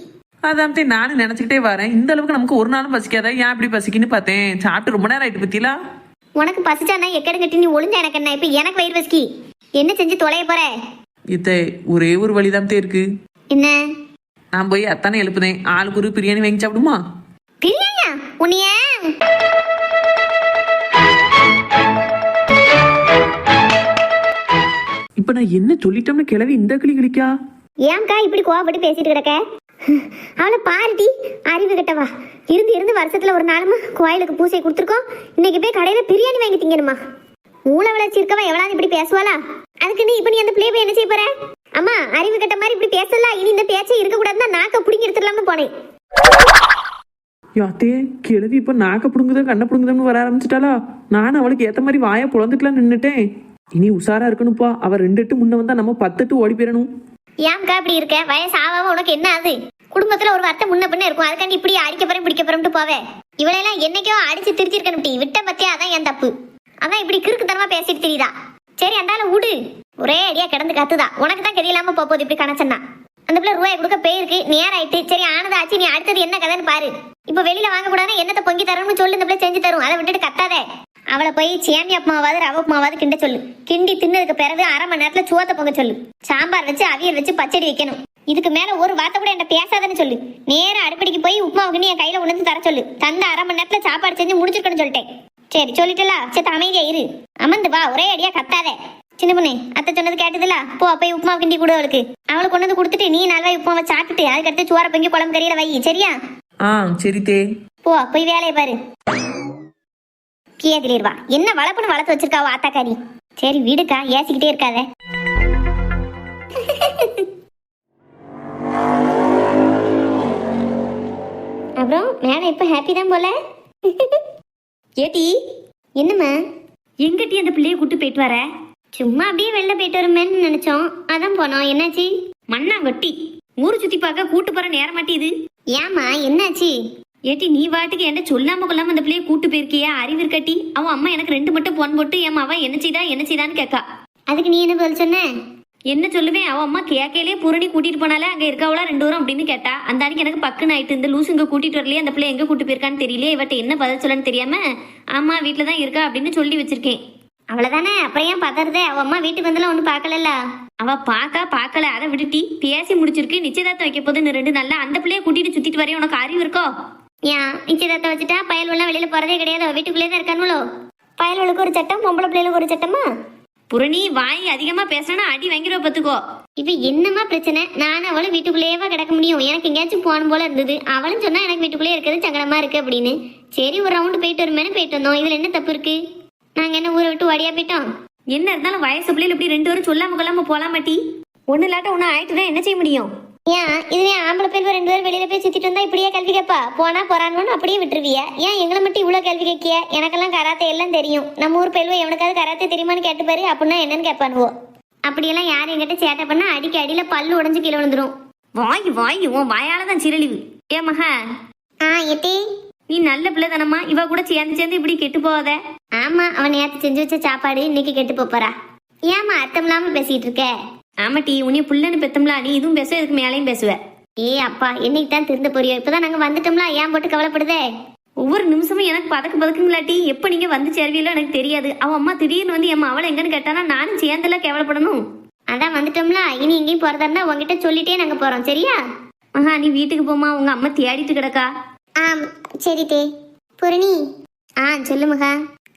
அதான் தே நானும் நினைச்சுக்கிட்டே வரேன், இந்த அளவுக்கு நமக்கு ஒரு நாளும் பசிக்காதா? ஏன் இப்படி பசிக்குன்னு பார்த்தேன். சாப்பிட்டு ரொம்ப நேரம் ஆயிட்டு பத்தியா? உனக்கு பசிச்சானா எக்கடு கட்டி நீ ஒளிஞ்ச எனக்கு என்ன? இப்ப எனக்கு வயிறு பசிக்கி, என்ன செஞ்சு தொலைய போற? இத்தை ஒரே ஒரு வழிதான் தே இருக்கு. என்ன? நான் போய் அத்தானே எழுப்புதேன், ஆளுக்கு ஒரு பிரியாணி வாங்கி சாப்பிடுமா? பிரியாணியா? உன்னைய இப்ப நான் என்ன சொல்லிட்டோம்னு கிளவி இந்த கிளி கிளிக்கா? ஏன்க்கா இப்படி கோவப்பட்டு பேசிட்டு கிடக்க? அவளை பாருட்டி, அறிவு கிட்டவா. இருந்து வருஷத்துல ஒரு நாளுமா கோயிலுக்கு பூசை கொடுத்துருக்கோம், இன்னைக்கு போய் கடையில பிரியாணி வாங்கி திங்கணுமா? மூளை வளர்ச்சி இருக்கவா எவ்வளவு இப்படி பேசுவாளா? அதுக்கு நீ இப்ப நீ அந்த பிள்ளைய போய் என்ன செய்ய போற? அம்மா அறிவு கட்ட மாதிரி இப்படி பேசலாம், இனி இந்த பேச்சை இருக்க கூடாதுன்னா நாக்க புடிங்கி எடுத்துடலாம்னு போனேன். யாத்தே கிளவி இப்ப நாக்க புடுங்குதான் கண்ண புடுங்குதம்னு வர ஆரம்பிச்சிட்டாளா? நானும் அவளுக்கு ஏத்த மாதிரி வாயை புலந்துட்டுலாம் நின்னுட்டேன். இனி உஷாரா இருக்கணும்ப்பா, அவ 2 எட்டு முன்ன வந்தா நம்ம 10 எட்டு ஓடி போயிடணும். ஏன்க்கா இப்படி இருக்க? வயசு ஆகாம உனக்கு என்ன ஆகுது? குடும்பத்துல ஒரு வார்த்தை முன்ன பின்ன இருக்கும், அதுக்காண்டி இப்படி அடிக்க போறேன் பிடிக்க போறேன்ட்டு போவேன். இவளெல்லாம் என்னைக்கோ அடிச்சு திருத்திருக்கணும் டீ, விட்ட பத்தியா? அதான் என் தப்பு. அதான் இப்படி கிறுக்குத்தனமா பேசிட்டு தெரியுதா? சரி அந்தால விடு, ஒரே அடியா கிடந்து கத்துதா. உனக்கு தான் கதியில்லாம போகுது இப்படி கணச்சன்னா. அந்த பிள்ளை ரூபாய் கொடுக்க போயிருக்கு, நேரம் ஆயிட்டு. சரி ஆனது ஆச்சு, நீ அடுத்தது என்ன கதைன்னு பாரு. இப்ப வெளியில வாங்க கூடாது, என்னத்தை பொங்கி தரணும்னு சொல்லி இந்த பிள்ளை செஞ்சு தரும். அதை விட்டுட்டு கத்தாதே. அவளை போய் சேமி அப்மாவாது ரவ உப்புமாவாது கிண்ட சொல்லு. கிண்டி தின்னதுக்கு பிறகு அரை மணி நேரத்துல சோத்தை பொங்க சொல்லு. சாம்பார் வச்சு அவியல் வச்சு பச்சடி வைக்கணும். இதுக்கு மேல ஒரு வார்த்தை கூட என்கிட்ட பேசாதன்னு சொல்லு. நேரம் அடுப்படிக்கு போய் உப்புமாவுக்கு என் கையில உணர்ந்து தர சொல்லு. தந்த அரை மணி நேரத்துல சாப்பாடு செஞ்சு முடிச்சிருக்கணும்னு சொல்லிட்டேன். சரி சொல்லிட்டல, சரி அமைதியா இரு. அமர்ந்து வா, ஒரே அடியா கத்தாதே. சின்ன பொண்ணு, அத்தை சொன்னது கேட்டதுல, போ போய் உப்புமா கிண்டி கூட அவளுக்கு. அவளுக்கு கொண்டு வந்து கொடுத்துட்டு நீ நல்லா உப்புமாவை சாப்பிட்டுட்டு அதுக்கடுத்து சோற பொங்கி குழம்பு கறியில வை, சரியா? சரி தே. போ போய் வேலையை பாரு. கேதிலிருவா, என்ன வளப்புன்னு வளர்த்து வச்சிருக்காவோ ஆத்தாக்காரி. சரி வீடுக்கா, ஏசிக்கிட்டே இருக்காத. அப்புறம் மேடம் இப்ப ஹாப்பி தான் போல. ஏடி என்னம்மா? எங்கட்டி அந்த பிள்ளைய கூட்டு போயிட்டு வர? சும்மா அப்படியே வெளில போயிட்டு வருமேன்னு நினைச்சோம், அதான் போனோம். என்னாச்சு? மண்ணாங்கொட்டி ஊரு சுத்தி பார்க்க கூட்டு போற நேரம் மாட்டிது. ஏமா என்னாச்சு? ஏட்டி நீ வாட்டுக்கு என்ன சொல்லாம கொள்ளாம அந்த பிள்ளைய கூட்டு போயிருக்கியா? அறிவு இருக்கட்டி? அவன் அம்மா எனக்கு 2 மட்டும் போன் போட்டு என் அவன் என்ன செய்தான்னு கேட்கா. அதுக்கு நீ என்ன பதில் சொன்ன? என்ன சொல்லுவேன், அவன் அம்மா கேக்கையிலே பூரணி கூட்டிட்டு போனாலே அங்க இருக்கவளா 2 வரும் அப்படின்னு கேட்டா. அந்த அன்னைக்கு எனக்கு பக்குன்னு ஆயிட்டு, இந்த லூசு இங்க கூட்டிட்டு வரலையே, அந்த பிள்ளை எங்க கூட்டு போயிருக்கான்னு தெரியல, இவட்ட என்ன பதில் சொல்லன்னு தெரியாம ஆமா வீட்டுலதான் இருக்கா அப்படின்னு சொல்லி வச்சிருக்கேன். அவ்வளவுதானே, அப்புறம் ஏன் பதறதே? அவ அம்மா வீட்டுக்கு வந்தாலும் ஒண்ணு பாக்கல. அவ பாக்கல, அதை விட்டுட்டி பேசி முடிச்சிருக்கு. நிச்சயதார்த்தம் வைக்க போதுன்னு 2 நாள்ல அந்த பிள்ளைய கூட்டிட்டு சுத்திட்டு வரையும் உனக்கு அறிவு இருக்கோ? ஏன் நிச்சயதார்த்தம் வச்சுட்டா பயல்வெல்லாம் வெளியில போறதே கிடையாது, வீட்டுக்குள்ளே தான் இருக்கானுங்களோ? பயல்வளுக்கு ஒரு சட்டம், பொம்பளை பிள்ளைகளுக்கு ஒரு சட்டமா? புரணி வாய் அதிகமா பேசினா அடி வாங்கிடுவ பத்துக்கோ. இப்ப என்னமா பிரச்சனை? நானும் அவளும் வீட்டுக்குள்ளேயேவா கிடக்க முடியும்? எனக்கு எங்கேயாச்சும் போன போல இருந்தது. அவளும் சொன்னா எனக்கு வீட்டுக்குள்ளேயே இருக்கிறது சங்கடமா இருக்கு அப்படின்னு. சரி ஒரு ரவுண்டு போயிட்டு வருமேனு போயிட்டு வந்தோம். இதுல என்ன தப்பு இருக்கு? நாங்க என்ன ஊரை விட்டு ஓடியா போயிட்டோம்? என்ன இருந்தாலும் வயசு பிள்ளைகள் இப்படி 2 பேரும் சொல்லாம கொள்ளாம போலாம் மாட்டி. ஒண்ணு இல்லாட்ட ஒண்ணு ஆயிட்டுதான் என்ன செய்ய முடியும்? ஏன் இதுவே ஆம்பளை பேர் 2 பேரும் வெளியில போய் சுத்திட்டு வந்தா இப்படியே கேள்வி கேட்பா? போனா போறான்னு அப்படியே விட்டுருவிய? ஏன் எங்களை மட்டும் இவ்வளவு கேள்வி கேட்கிய? எனக்கெல்லாம் கராத்தே எல்லாம் தெரியும். நம்ம ஊர் பேர்வ எவனுக்காவது கராத்தே தெரியுமான்னு கேட்டு பாரு, அப்படின்னா என்னன்னு கேட்பானுவோ. அப்படியெல்லாம் யாரும் என்கிட்ட சேட்டை பண்ணா அடிக்க அடியில பல்லு உடஞ்சு கீழே விழுந்துரும். வாய் உன் வாயாலதான் சிரழிவு. ஏ மகா, எட்டி நீ நல்ல பிள்ளை தானம்மா, இவ கூட சேர்ந்து இப்படி கெட்டு போகாத. ஆமா, அவன் நேத்து செஞ்சு வச்ச சாப்பாடு இன்னைக்கு கெட்டு போறா. ஏமா அர்த்தம் இல்லாம பேசிட்டு இருக்க? ஆமாட்டி, உன்னைய புள்ளன்னு பெத்தம்லா, நீ இதுவும் பேசுவ, இதுக்கு மேலையும் பேசுவ. ஏ அப்பா, என்னைக்கு தான் திருந்த போறியோ? இப்பதான் நாங்க வந்துட்டோம்ல, ஏன் போட்டு கவலைப்படுதே? ஒவ்வொரு நிமிஷமும் எனக்கு பதக்குங்களாட்டி. எப்ப நீங்க வந்து சேருவீங்களோ எனக்கு தெரியாது. அவன் அம்மா திடீர்னு வந்து என் அவளை எங்கன்னு கேட்டானா நானும் சேர்ந்தெல்லாம் கேவலப்படணும். அதான் வந்துட்டோம்ல, இனி எங்கேயும் போறதா உங்ககிட்ட சொல்லிட்டே நாங்க போறோம், சரியா? மகா, நீ வீட்டுக்கு போமா, உங்க அம்மா தேடிட்டு கிடக்கா. சரி தே. பூரணி, சொல்லு மகா.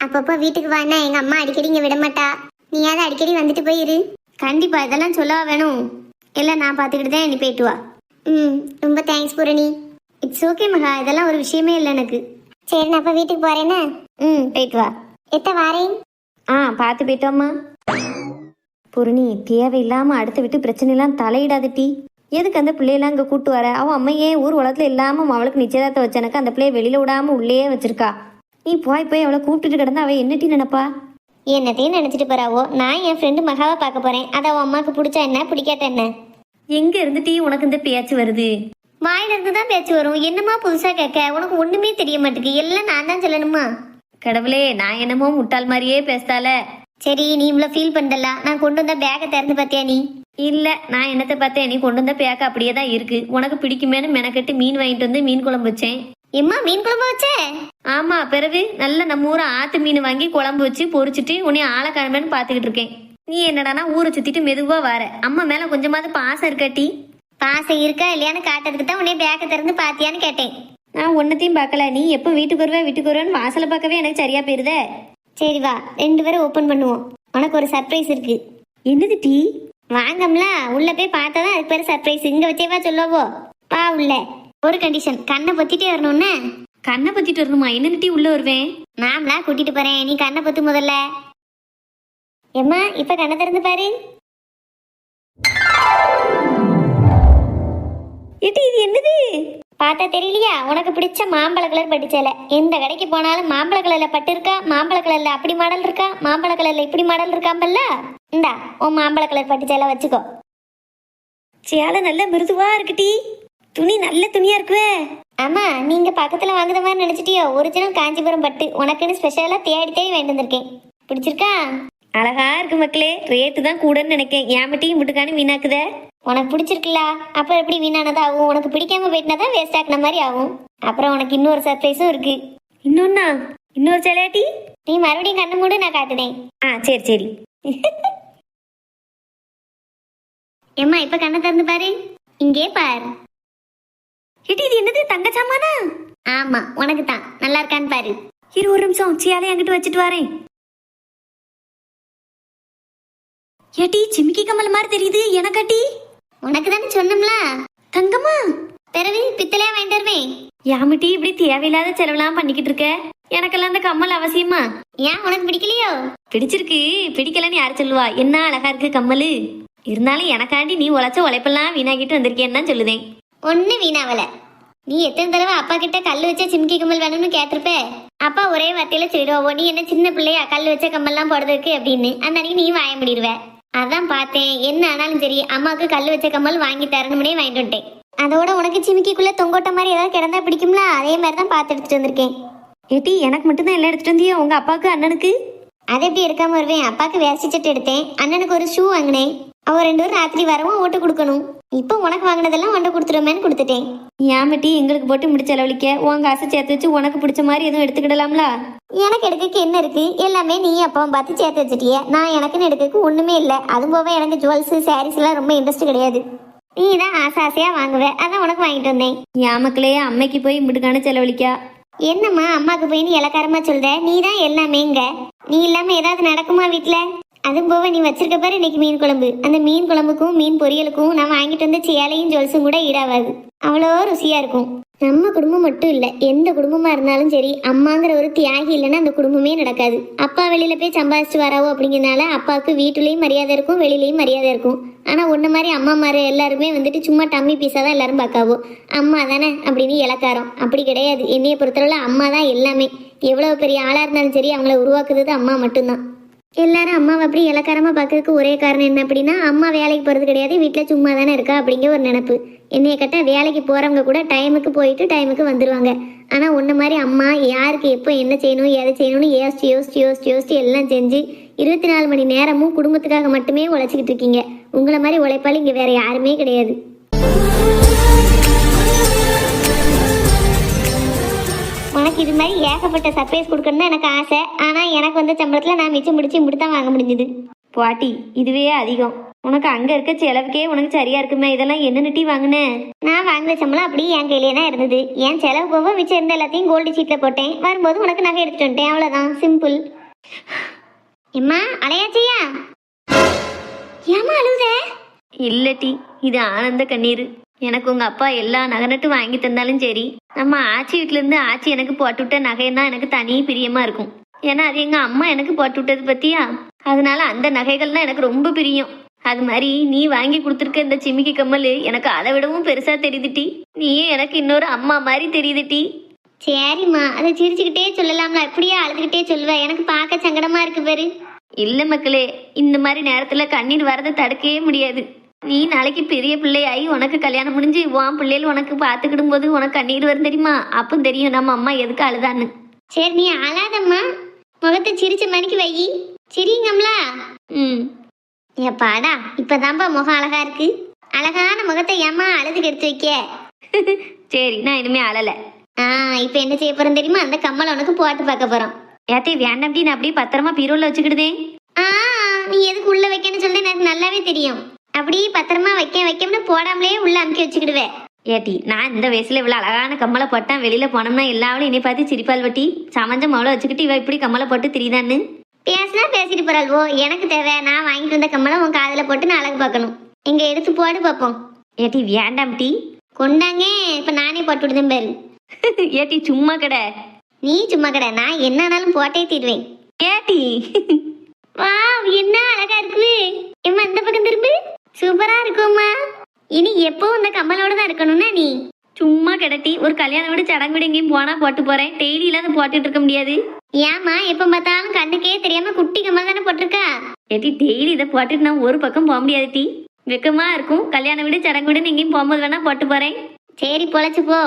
அப்பப்போ வீட்டுக்கு வானா எங்க அம்மா அடிக்கடி இங்க விட மாட்டா. நீயாவது அடிக்கடி வந்துட்டு போயிரு. கண்டிப்பா, இதெல்லாம் சொல்லவா வேணும்? எல்லாம் நான் பாத்துக்கிட்டு தான் நீ போயிட்டு வா. ரொம்ப தேங்க்ஸ் பூரணி. இட்ஸ் ஓகே மகா, இதெல்லாம் ஒரு விஷயமே இல்லை எனக்கு. சரி, நான் அப்ப வீட்டுக்கு போறேன்னா போயிட்டு வா. எத்த வாரேன். பார்த்து போயிட்டோம்மா. பூரணி, தேவையில்லாம அடுத்த விட்டு பிரச்சனை எல்லாம் தலையிடாதட்டி. எதுக்கு அந்த பிள்ளையெல்லாம் இங்கே கூட்டு வர? அவன் அம்மையே ஊர் உலகத்துல இல்லாமல் அவளுக்கு நிச்சயதார்த்தம் வச்சனக்கு அந்த பிள்ளைய வெளியில விடாம உள்ளே வச்சிருக்கா. நீ போய் அவளை கூப்பிட்டுட்டு கிடந்தா அவ என்னட்டி நினைப்பா? என்னத்தையும் நினைச்சிட்டு போறாவோ. நான் என் ஃப்ரெண்டு மகாவை பார்க்க போறேன். அதை அவன் அம்மாவுக்கு பிடிச்சா என்ன, பிடிக்காட்ட என்ன? எங்க இருந்துட்டி உனக்கு இந்த பேச்சு வருது? வாயில இருந்து தான் பேச்சு வரும். என்னமா புதுசா கேட்க? உனக்கு ஒண்ணுமே தெரிய மாட்டேங்குது. எல்லாம் நான் தான் சொல்லணுமா? கடவுளே, நான் என்னமோ முட்டாள் மாதிரியே பேசுதால. சரி, நீ இவ்வளவு ஃபீல் பண்ணல. நான் கொண்டு வந்த பேக்கை திறந்து பார்த்தியா நீ? இல்ல, நான் என்னத்தை பார்த்தேன், நீ கொண்டு வந்த பேக்க அப்படியே தான் இருக்கு. உனக்கு பிடிக்குமேனு மெனக்கெட்டு மீன் வாங்கிட்டு வந்து மீன் குழம்பு வச்சேன். எம்மா, மீன் குழம்பு வச்சே? ஆமா, பிறகு நல்ல நம்ம ஊரை ஆத்து மீன் வாங்கி குழம்பு வச்சு பொரிச்சிட்டு உன்னை ஆளக்கிழமைன்னு பாத்துக்கிட்டு இருக்கேன். நீ என்னடானா ஊரை சுத்திட்டு மெதுவா வர. அம்மா மேல கொஞ்சமாவது பாசம் இருக்காட்டி? பாசம் இருக்கா இல்லையான்னு காட்டுறதுக்கு தான் உன்னை பேக்கை திறந்து பாத்தியான்னு கேட்டேன். நான் ஒன்னத்தையும் பார்க்கல. நீ எப்ப வீட்டுக்கு வருவேன்னு வாசலை பார்க்கவே எனக்கு சரியா போயிருதே. சரி வா, 2 பேரும் ஓபன் பண்ணுவோம். உனக்கு ஒரு சர்ப்ரைஸ் இருக்கு. என்னது டீ? வாங்கம்ல, உள்ள போய் பார்த்தாதான் அதுக்கு பேரு சர்ப்ரைஸ். இங்க வச்சேவா சொல்லவோ? வா உள்ள. ஒரு கண்டிஷன், கண்ணை பொத்திட்டே வரணும்னு. கண்ணை பத்திட்டு வரணுமா? என்ன டீ உள்ள வருவேன்? நாமளா கூட்டிட்டு போறேன், நீ கண்ணை பொத்து முதல்ல. எம்மா, இப்ப கண்ணை திறந்து பாரு. இது என்னது? பார்த்தா தெரியலையா? உனக்கு பிடிச்ச மாம்பழ கலர் பட்டு சேலை. எந்த கடைக்கு போனாலும் மாம்பழ கலர்ல பட்டு இருக்கா, மாம்பழ கலர்ல அப்படி மாடல் இருக்கா, மாம்பழ கலர்ல இப்படி மாடல் இருக்காம்பல்ல. இந்தா உன் மாம்பழ கலர் பட்டு சேலை வச்சுக்கோ. சேலை நல்ல மிருதுவா இருக்குடி. துணி நல்ல துணியா இருக்குவே. ஆமா, நீங்க பக்கத்துல வாங்குற மாதிரி நினைச்சிட்டியோ? ஒரிஜினல் காஞ்சிபுரம் பட்டு. உனக்குன்னு ஸ்பெஷலா தேடி தேடி வாங்கிட்டு வந்திருக்கேன். பிடிச்சிருக்கா? அழகா இருக்கு மக்களே. ரேட்டு தான் கூடன்னு நினைக்கேன். ஏன் மட்டும் முட்டுக்கானு வீணாக்குத? உனக்கு பிடிச்சிருக்குல்ல, அப்புறம் எப்படி வீணானதா ஆகும்? உனக்கு பிடிக்காம போயிட்டுனா தான் வேஸ்ட் ஆக்குன மாதிரி ஆகும். அப்புறம் உனக்கு இன்னொரு சர்ப்ரைஸும் இருக்கு. இன்னொரு சேலையாட்டி? நீ மறுபடியும் கண்ணு மூடு, நான் காட்டுனேன். சரி சரி. ஏம்மா, இப்ப கண்ணை திறந்து பாரு. இங்கே பாரு. இது என்னது? தங்க சாமானா? ஆமா, உனக்கு தான். நல்லா இருக்கான்னு பாரு. இரு ஒரு நிமிஷம், சேலை என்கிட்ட வச்சுட்டு வரேன். ஏட்டி, சிமிக்கி கமல் மாதிரி தெரியுது. எனக்காட்டி? உனக்கு தானே சொன்னோம்ல. தங்கம்மா? பிறகு பித்தளையா வாங்கிட்டு வருவேன். யாமட்டி இப்படி தேவையில்லாத செலவெல்லாம் பண்ணிக்கிட்டு இருக்க? எனக்கெல்லாம் அந்த கம்மல் அவசியமா? ஏன், உனக்கு பிடிக்கலையோ? பிடிச்சிருக்கு. பிடிக்கலன்னு யாரு சொல்லுவா? என்ன அழகா இருக்கு கம்மல். இருந்தாலும் எனக்காண்டி நீ உழைச்ச உழைப்பெல்லாம் வீணாக்கிட்டு வந்திருக்கேன்னு தான் சொல்லுதேன். ஒண்ணு வீணாவல. நீ எத்தனை தடவை அப்பா கிட்ட கல் வச்ச சிம்கி கம்மல் வேணும்னு கேட்டிருப்ப. அப்பா ஒரே வார்த்தையில சொல்லிடுவோம், நீ என்ன சின்ன பிள்ளையா கல் வச்ச கம்மல்லாம் போடுறதுக்கு அப்படின்னு. அன்னைக்கு நீ வாய முடிடுவ. அதான் பார்த்தேன், என்ன ஆனாலும் சரி அம்மாவுக்கு கல் வச்ச கம்மல் வாங்கி தரணும்னே வாங்கிட்டு வந்துட்டேன். அதோட உனக்கு சிமிக்கிக்குள்ள தொங்கோட்ட மாதிரி ஏதாவது கிடந்தா பிடிக்கும்ல, அதே மாதிரி தான் பார்த்து எடுத்துட்டு வந்திருக்கேன். ஏட்டி, எனக்கு மட்டும்தான் எல்லாம் எடுத்துட்டு வந்தியோ? உங்க அப்பாவுக்கு அண்ணனுக்கு? அதை எப்படி எடுக்காம வருவேன்? அப்பாவுக்கு வேஷ்டி சட்டை எடுத்தேன், அண்ணனுக்கு ஒரு ஷூ வாங்கினேன். அவ 2 பேரும் ராத்திரி வரவும் ஓட்டு கொடுக்கணும். இப்போ உனக்கு வாங்கினதெல்லாம் ஒன்றை கொடுத்துருமேன்னு கொடுத்துட்டேன். ஏமட்டி எங்களுக்கு போட்டு முடிச்ச அளவழிக்க உன் காசை சேர்த்து வச்சு உனக்கு பிடிச்ச மாதிரி எதுவும் எடுத்துக்கிடலாம்ல? எனக்கு எடுக்கக்கு என்ன இருக்கு? எல்லாமே நீ அப்பாவும் பார்த்து சேர்த்து வச்சுட்டிய. நான் எனக்குன்னு எடுக்கக்கு ஒண்ணுமே இல்லை. அதுவும் போக எனக்கு ஜுவல்ஸ் சாரீஸ் எல்லாம் ரொம்ப இன்ட்ரெஸ்ட் கிடையாது. நீ தான் ஆசை ஆசையா வாங்குவ, அதான் உனக்கு வாங்கிட்டு வந்தேன். என் மக்களே, அம்மைக்கு போய் முட்டுக்கான செலவழிக்கா. என்னம்மா அம்மாக்கு போய் நீ இலக்காரமா சொல்ற? நீ தான் எல்லாமேங்க. நீ இல்லாம ஏதாவது நடக்குமா வீட்டுல? அதுவும் போக நீ வச்சிருக்க பாரு இன்னைக்கு மீன் குழம்பு, அந்த மீன் குழம்புக்கும் மீன் பொரியலுக்கும் நான் வாங்கிட்டு வந்த சேலையும் ஜொல்ஸும் கூட ஈடாகாது. அவ்வளோ ருசியா இருக்கும். நம்ம குடும்பம் மட்டும் இல்ல, எந்த குடும்பமா இருந்தாலும் சரி, அம்மாங்கிற ஒரு தியாகி இல்லைன்னா அந்த குடும்பமே நடக்காது. அப்பா வெளியில போய் சம்பாதிச்சு வராவோ அப்படிங்கிறதுனால அப்பாவுக்கு வீட்டுலயும் மரியாதை இருக்கும், வெளியிலயும் மரியாதை இருக்கும். ஆனா ஒன்ன மாதிரி அம்மா மாதிரி எல்லாருமே வந்துட்டு சும்மா டம்மி பீஸா தான் எல்லாரும் பார்க்காவோ. அம்மா தானே அப்படின்னு இலக்காரம். அப்படி கிடையாது. என்னைய பொறுத்தளவுல அம்மா தான் எல்லாமே. எவ்வளவு பெரிய ஆளா இருந்தாலும் சரி, அவங்கள உருவாக்குறது அம்மா மட்டும்தான். எல்லாரும் அம்மாவை அப்படி இலக்காரமா பார்க்கறதுக்கு ஒரே காரணம் என்ன அப்படின்னா, அம்மா வேலைக்கு போறது கிடையாது, வீட்டில் சும்மா தானே இருக்கா அப்படிங்கிற ஒரு நினைப்பு. என்னைய கட்ட வேலைக்கு போறவங்க கூட டைமுக்கு போயிட்டு டைமுக்கு வந்துடுவாங்க. ஆனா ஒன்ன மாதிரி அம்மா யாருக்கு எப்போ என்ன செய்யணும் எதை செய்யணும்னு யோசிச்சு யோசிச்சு யோசிச்சு யோசிச்சு எல்லாம் செஞ்சு 24 மணி நேரமும் குடும்பத்துக்காக மட்டுமே உழைச்சிக்கிட்டு இருக்கீங்க. உங்களை மாதிரி உழைப்பாளி இங்க வேற யாருமே கிடையாது. உனக்கு இது மாதிரி ஏகப்பட்ட சர்ப்ரைஸ் கொடுக்கணும்னு எனக்கு ஆசை. ஆனா எனக்கு வந்த சம்பளத்துல நான் மிச்சம் முடிச்சு இப்படி தான் வாங்க முடிஞ்சது. பாட்டி இதுவே அதிகம். உனக்கு அங்க இருக்க செலவுக்கே உனக்கு சரியா இருக்குமே. இதெல்லாம் என்ன டீ வாங்கினேன்? நான் வாங்கின சம்பளம் அப்படியே என் கையிலே தான் இருந்தது. என் செலவு போக மிச்சம் இருந்த எல்லாத்தையும் கோல்டு சீட்ல போட்டேன். வரும்போது உனக்கு நகை எடுத்துட்டு வந்துட்டேன், அவ்வளவுதான், சிம்பிள். எம்மா அலையாச்சியா? ஏமா அழுத? இல்ல டீ, இது ஆனந்த கண்ணீர். எனக்கு உங்க அப்பா எல்லா நகை நட்டு வாங்கி தந்தாலும் சரி, நம்ம ஆச்சி வீட்டுல இருந்து ஆச்சி எனக்கு போட்டு விட்ட நகைன்னா எனக்கு தனி பிரியமா இருக்கும். ஏன்னா அது எங்க அம்மா எனக்கு போட்டு விட்டது பத்தியா, அதனால அந்த நகைகள்னா எனக்கு ரொம்ப பிரியம். அது மாதிரி நீ வாங்கி கொடுத்துருக்க இந்த சிமிக்கி கம்மல் எனக்கு அதை விடவும் பெருசா தெரியுது டி. நீயே எனக்கு இன்னொரு அம்மா மாதிரி தெரியுது டி. சரிம்மா, அதை சிரிச்சுக்கிட்டே சொல்லலாம்ல, இப்படியே அழுதுகிட்டே சொல்லுவேன். எனக்கு பார்க்க சங்கடமா இருக்கு பாரு. இல்ல மக்களே, இந்த மாதிரி நேரத்துல கண்ணீர் வரதை தடுக்கவே முடியாது. நீ நாளைக்கு பெரிய பிள்ளையாகி உனக்கு கல்யாணம் முடிஞ்சு உன் பிள்ளைகள் உனக்கு பார்த்துக்கிடும் போது உனக்கு கண்ணீர் வரும் தெரியுமா? அப்போ தெரியும் நம்ம அம்மா எதுக்கு அழுதான்னு. சரி நீ அழாதம்மா, முகத்தை சிரிச்ச மணிக்கு வை. சிரிங்கம்லா. ஏப்பாடா, இப்பதான்ப்பா முகம் அழகா இருக்கு. அழகான முகத்தை ஏமா அழுதுக்கு எடுத்து வைக்க? சரி நான் இனிமே அழல. இப்ப என்ன செய்ய போறோம் தெரியுமா? அந்த கம்மல் உனக்கு போட்டு பார்க்க போறோம். ஏத்தே வேண்டாம் டி, நான் அப்படியே பத்திரமா பீரோல வச்சுக்கிடுதேன். நீ எதுக்கு உள்ள வைக்கன்னு சொல்லி எனக்கு நல்லாவே தெரியும். அப்படியே பத்திரமா வைக்கணும்னு போடாமலே உள்ள அமுக்கி வச்சுக்கிடுவேன். ஏட்டி, நான் இந்த வயசுல இவ்வளவு அழகான கம்மலை போட்டான் வெளியில போனோம்னா எல்லாவளும் என்னை பார்த்து சிரிப்பால் வட்டி சமஞ்ச மவளை வச்சுக்கிட்டு இவ இப்படி கம்மலை போட்டு திரிதான்னு பேசினா பேசிட்டு போறாள்வோ. எனக்கு தேவை, நான் வாங்கிட்டு வந்த கம்மலை உன் காதுல போட்டு நான் அழகு பார்க்கணும். இங்க எடுத்து போடு பார்ப்போம். ஏட்டி வேண்டாம் டி. கொண்டாங்க, இப்ப நானே போட்டு விடுதேன் பாரு. ஏட்டி சும்மா கடை. நீ சும்மா கடை, நான் என்னன்னாலும் போட்டே தீடுவேன். ஏட்டி வா, என்ன அழகா இருக்கு. ஏம்மா இந்த பக்கம் திரும்பு. சூப்பரா இருக்கும்மா. இனி எப்பவும் இந்த கம்மலோட தான் இருக்கணும்னா நீ சும்மா கிடட்டி ஒரு கல்யாணம் விட சடங்கு விட எங்கேயும் போனா போட்டு போறேன். டெய்லி இல்லாத போட்டுட்டு இருக்க முடியாது. ஏமா எப்ப பார்த்தாலும் கண்ணுக்கே தெரியாம குட்டி கம்மல் தானே போட்டிருக்கா? ஏட்டி டெய்லி இதை போட்டுட்டு நான் ஒரு பக்கம் போக முடியாது டி. வெக்கமா இருக்கும். கல்யாணம் விட சடங்கு விட எங்கேயும் போகும்போது வேணா போட்டு போறேன். சரி பொழைச்சு போ.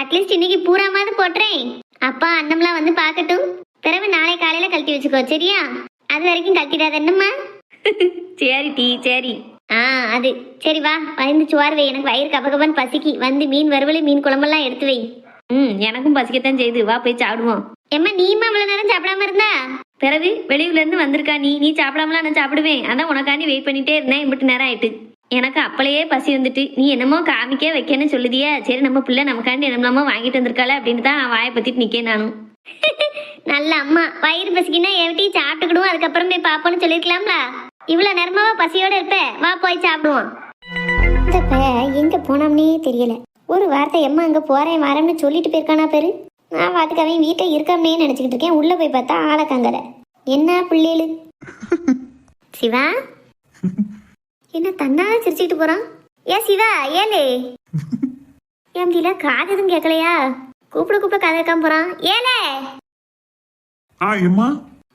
அட்லீஸ்ட் இன்னைக்கு பூராமாவது போட்டுறேன். அப்பா அண்ணம்லாம் வந்து பார்க்கட்டும். பிறகு நாளை காலையில கழட்டி வச்சுக்கோ, சரியா? அது வரைக்கும் கழட்டிடாத என்னம்மா. சரி டி சரி. அது சரி. வா வந்து சோறு வை, எனக்கு வயிறு கபகபன்னு பசிக்கி. வந்து மீன் வறுவல் மீன் குழம்பெல்லாம் எடுத்து வை. எனக்கும் பசிக்கத்தான் செய்யுது. வா போய் சாப்பிடுவோம். ஏம்மா நீமா இவ்வளவு நேரம் சாப்பிடாம இருந்தா? பிறகு வெளியூர்ல இருந்து வந்திருக்கா நீ சாப்பிடாமலாம் நான் சாப்பிடுவேன். அதான் உனக்காண்டி வெயிட் பண்ணிட்டே இருந்தேன். இப்படி நேரம் ஆயிட்டு எனக்கு அப்பளையே பசி வந்துட்டு. நீ என்னமோ காமிக்க வைக்கன்னு சொல்லுதியா? சரி நம்ம பிள்ளை நமக்காண்டி என்னமோ வாங்கிட்டு வந்திருக்காள அப்படின்னு தான் வாயை பத்திட்டு நிக்கேன் நானும். நல்ல அம்மா. வயிறு பசிக்குன்னா எவட்டி சாப்பிட்டுக்கிடுவோம், அதுக்கப்புறம் போய் பாப்போன்னு சொல்லிருக்கலாம்ல. இவ்வளவு நேரமாவா பசியோட இருப்ப? வா போய் சாப்பிடுவோம். இந்த எங்க போனோம்னே தெரியல. ஒரு வார்த்தை எம்மா அங்க போறேன் வரேன்னு சொல்லிட்டு போயிருக்கானா பேரு. நான் வாட்டுக்கு அவன் வீட்டை இருக்காமனே நினைச்சுக்கிட்டு இருக்கேன். உள்ள போய் பார்த்தா ஆளக்காங்கல. என்ன பிள்ளைகளு? சிவா என்ன தன்னால சிரிச்சுக்கிட்டு போறான்? ஏ சிவா ஏலே. ஏம்ல காது எதுவும் கேட்கலையா? கூப்பிட கூப்பிட கதை இருக்காம போறான். ஏலே எம்மா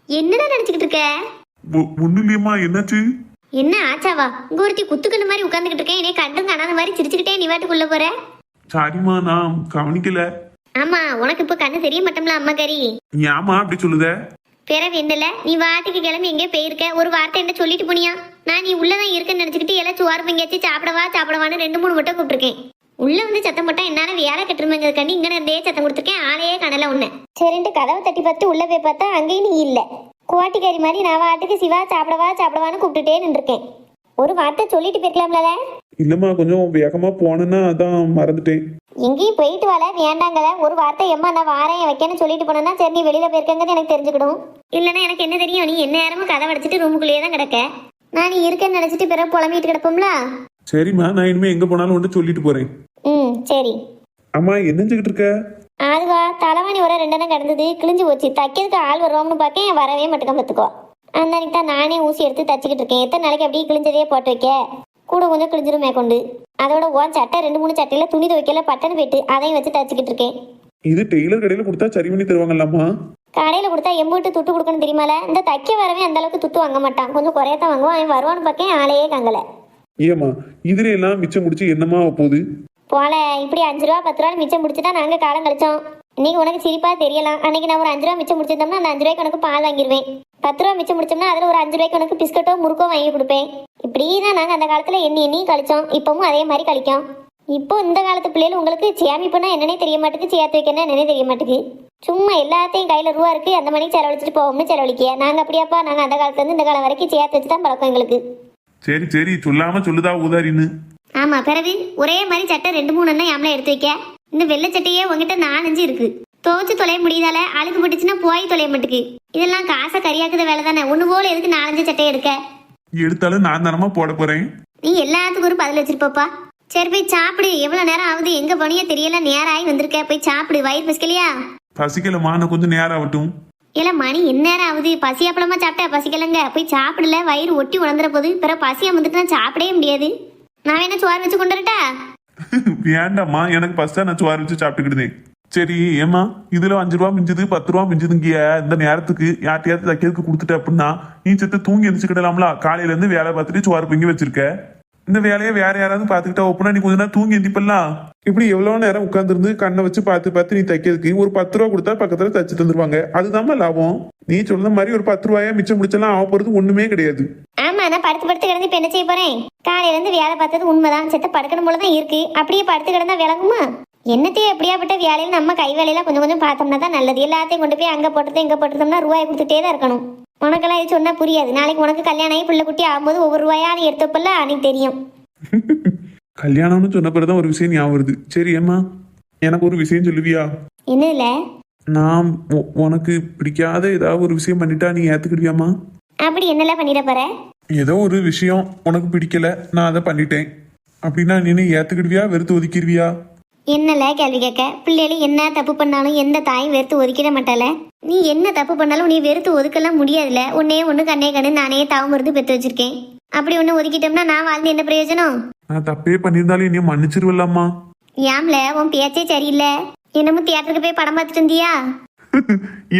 என்னடா நினைச்சுக்கிட்டு இருக்க? ஒண்ணு இல்லையம்மா, என்னாச்சு? என்ன ஆச்சாவா? இங்க ஒருத்தி குத்துக்கண்ணு மாதிரி உட்காந்துக்கிட்டு இருக்கேன். என்னை கண்டும் காணாத மாதிரி சிரிச்சுக்கிட்டே நீ வாட்டுக்குள்ள போற. சாரிம்மா, நான் கவனிக்கல. ஆமா, உனக்கு இப்ப கண்ணு தெரிய மாட்டோம்ல அம்மா கறி. ஏமா அப்படி சொல்லுத? பிறகு என்னல, நீ வாட்டுக்கு கிளம்பி எங்கே போயிருக்க? ஒரு வார்த்தை என்ன சொல்லிட்டு போனியா? நான் நீ உள்ளதான் இருக்கேன்னு நினைச்சுக்கிட்டு எல்லாம் சுவாரம் எங்கேயாச்சும் சாப்பிடவான்னு 2-3 வட்டம் கூப்பிட்டுருக்கேன். உள்ள வந்து சத்தம் போட்டா என்னால வேலை கட்டுருமேங்கிறதுக்காண்டி இங்க இருந்தே சத்தம் கொடுத்துருக்கேன். ஆளையே காணல உன்ன. சரின்ட்டு கதவை தட்டி பார்த்து உள்ள போய் பார்த்தா அங்கேயும் நீ இல்ல. குவாட்டிக்காரி மாதிரி நான் வாட்டுக்கு சிவா சாப்பிடவான்னு கூப்பிட்டுட்டே நின்றுருக்கேன். ஒரு வார்த்தை சொல்லிட்டு போயிருக்கலாம்ல? இல்லம்மா, கொஞ்சம் வேகமா போனேன்னா அதான் மறந்துட்டேன். எங்கேயும் போயிட்டு வாழ வேண்டாங்கல ஒரு வார்த்தை எம்மா நான் வாரேன் வைக்கன்னு சொல்லிட்டு போனேன்னா சரி நீ வெளியில போயிருக்கங்கன்னு எனக்கு தெரிஞ்சுக்கிடும். இல்லைன்னா எனக்கு என்ன தெரியும், நீ என்ன நேரமும் கதை அடைச்சிட்டு ரூமுக்குள்ளேயே தான் கிடக்க. நான் நீ இருக்கேன்னு நினைச்சிட்டு பிறகு புலம்பிட்டு கிடப்போம்ல. சரிம்மா, நான் இனிமே எங்க போனாலும் வந்து சொல்லிட்டு போறேன். சரி. அம்மா என்ன செஞ்சுக்கிட்டு இருக்க? அதுவா தலைவாணி ஒரு 2 எண்ணம் கிடந்தது, கிழிஞ்சு போச்சு. தைக்கிறதுக்கு ஆள் வருவாங்கன்னு பார்க்க வரவே மட்டும் பார்த்துக்கோ. அந்த அன்னைக்கு தான் நானே ஊசி எடுத்து தச்சுக்கிட்டு இருக்கேன். எத்தனை நாளைக்கு அப்படியே கிழிஞ்சதே போட்டு வைக்க, கூட கொஞ்சம் கிழிஞ்சிரும் மேற்கொண்டு. அதோட சட்டை 2-3 சட்டையில துணி துவைக்கல பட்டன் போயிட்டு அதையும் வச்சு தச்சுக்கிட்டு இருக்கேன். இது டெய்லர் கடையில கொடுத்தா சரி பண்ணி தருவாங்கல்லம்மா? கடையில கொடுத்தா எம்பிட்டு துட்டு கொடுக்கணும் தெரியுமால. இந்த தைக்க வரவே அந்த அளவுக்கு துட்டு வாங்க மாட்டான், கொஞ்சம் குறையத்தான் வாங்குவான். அவன் வருவான்னு பார்க்க ஆளையே காங்கல. ஏமா இதுல எல்லாம் மிச்சம் முடிச்சு என்னமா போகுது போல இப்படி 5 ரூபா 10 ரூபா மிச்சம் முடிச்சுதான் நாங்க காலம் கழிச்சோம். இன்னைக்கு உனக்கு சிரிப்பா தெரியலாம், அன்னைக்கு நான் ஒரு 5 ரூபா மிச்சம் முடிச்சிருந்தோம்னா அந்த 5 ரூபாய்க்கு உனக்கு பால் வாங்கிடுவேன். 10 ரூபா மிச்சம் முடிச்சோம்னா அதுல ஒரு 5 ரூபாய்க்கு உனக்கு பிஸ்கட்டோ முறுக்கோ வாங்கி கொடுப்பேன். இப்படிதான் நாங்க அந்த காலத்துல எண்ணி கழிச்சோம். இப்பவும் அதே மாதிரி கழிக்கும். இப்போ இந்த காலத்து பிள்ளைகள் உங்களுக்கு சேமிப்புனா என்னன்னே தெரிய மாட்டேங்குது, சேர்த்து வைக்கணும் என்னன்னே தெரிய மாட்டேங்குது. சும்மா எல்லாத்தையும் கையில ரூபா இருக்கு அந்த மணிக்கு செலவழிச்சிட்டு போவோம்னு செலவழிக்க. நாங்க அப்படியாப்பா, நாங்க அந்த காலத்துல இருந்து இந்த காலம் வரைக்கும் சேர்த்து வச்சுதான் பழக்கம் எங்களுக்கு. சரி சரி, சொல்லாம சொல்லுதா ஊதாரின்னு. ஆமா, பிறகு ஒரே மாதிரி சட்டை 2-3 எண்ணம் யாமல எடுத்து வைக்க. இந்த வெள்ளை சட்டையே உங்ககிட்ட 4-5 இருக்கு. துவச்சு தொலைய முடியாதால அழுக்கு போட்டுச்சுன்னா போய் தொலைய மாட்டுக்கு. இதெல்லாம் காசை கரியாக்குற வேலை தானே. ஒண்ணு போல எதுக்கு 4-5 சட்டை எடுக்க? எடுத்தாலும் நான் தானமா போட போறேன். நீ எல்லாத்துக்கும் ஒரு பதில் வச்சிருப்பப்பா. சரி போய் சாப்பிடு. எவ்வளவு நேரம் ஆகுது, எங்க போனியோ தெரியல, நேரம் ஆகி வந்திருக்க. போய் சாப்பிடு, வயிறு பசிக்கலையா? பசிக்கலமா, நான் கொஞ்சம் நேரம் ஆகட்டும். இல்ல மணி என்ன நேரம் ஆகுது, பசியாப்பளமா சாப்பிட்டா பசிக்கலங்க. போய் சாப்பிடல, வயிறு ஒட்டி உணர்ந்துற போது. பிறகு பசியா வந்துட்டுனா சாப்பிடவே முடியாது. நான் வேணா சோறு வச்சு கொண்டு வரட்டா? வேண்டாம்மா, எனக்கு பஸ்டா நான் சோறு வச்சு சாப்பிட்டுக்கிட்டேன். சரி ஏமா, இதுல 5 ரூபா மிஞ்சுது 10 ரூபா மிஞ்சுதுங்கிய இந்த நேரத்துக்கு யார்ட்டையாவது தைக்கிறதுக்கு கொடுத்துட்ட அப்படின்னா நீ செத்து தூங்கி எந்திரிச்சுக்கிடலாம்ல. காலையில இருந்து வேலை பார்த்துட்டு சோறு பொங்கி வச்சிருக்க. இந்த வேலையை வேற யாராவது பாத்துக்கிட்டா ஒப்புனா நீ கொஞ்ச நேரம் தூங்கி எந்திப்பலாம். இப்படி எவ்வளவு நேரம் உட்கார்ந்துருந்து கண்ணை வச்சு பார்த்து நீ தைக்கிறதுக்கு ஒரு 10 ரூபா கொடுத்தா பக்கத்துல தச்சு தந்துருவாங்க. அதுதான் லாபம். நீ சொல்ற மாதிரி ஒரு 10 ரூபாயா மிச்சம் முடிச்சலாம் ஆக போறது ஒண்ணுமே கிடையாது. ஆமா, நான் படுத்து கிடந்து இப்ப என்ன செய்ய போறேன்? காலையில இருந்து வேலை பார்த்தது உண்மைதான், செத்த படுக்கணும் போலதான் இருக்கு. அப்படியே படுத்து கிடந்தா விளங்குமா? என்னத்தையும் எப்படியாப்பட்ட வேலையில நம்ம கை வேலையில கொஞ்சம் கொஞ்சம் பார்த்தோம்னா தான் நல்லது. எல்லாத்தையும் கொண்டு போய் அங்க போட்டுறது இங்க போட்டுருந்தோம்னா ரூபாய் கொடுத்துட்டே தான் இருக்கணும். உனக்கெல்லாம் இது சொன்னா புரியாது. நாளைக்கு உனக்கு கல்யாணம் ஆகி பிள்ளை குட்டி ஆகும்போது ஒவ்வொரு ரூபாயா நீ எடுத்தப்பல அன்னைக்கு தெரியும். கல்யாணம்னு சொன்ன பிறகுதான் ஒரு விஷயம் ஞாபகம் வருது. சரி அம்மா, எனக்கு ஒரு விஷயம் சொல்லுவியா? என்ன இல்ல, நான் உனக்கு பிடிக்காத ஏதாவது ஒரு விஷயம் பண்ணிட்டா நீ ஏத்துக்கிடுவியாமா? அப்படி என்னெல்லாம் பண்ணிட போற? ஏதோ ஒரு விஷயம் உனக்கு பிடிக்கல, நான் அதை பண்ணிட்டேன் அப்படின்னா நீ ஏத்துக்கிடுவியா வெறுத்து ஒதுக்கிடுவியா? என்னல கேள்வி கேட்க? பிள்ளைகள் என்ன தப்பு பண்ணாலும் எந்த தாயும் வெறுத்து ஒதுக்கிட மாட்டால. நீ என்ன தப்பு பண்ணாலும் நீ வெறுத்து ஒதுக்கலாம் முடியாதுல. ஒன்னே ஒண்ணு கண்ணே கண்ணு நானே தவம் இருந்து பெற்று வச்சிருக்கேன். அப்படி ஒண்ணு ஒதுக்கிட்டோம்னா நான் வாழ்ந்து என்ன பிரயோஜனம்? நான் தப்பே பண்ணியிருந்தாலும் நீ மன்னிச்சிருவல்லம்மா. ஏம்ல உன் பேச்சே சரியில்லை. என்னமோ தியேட்டருக்கு போய் படம் பார்த்துட்டு வந்தியா?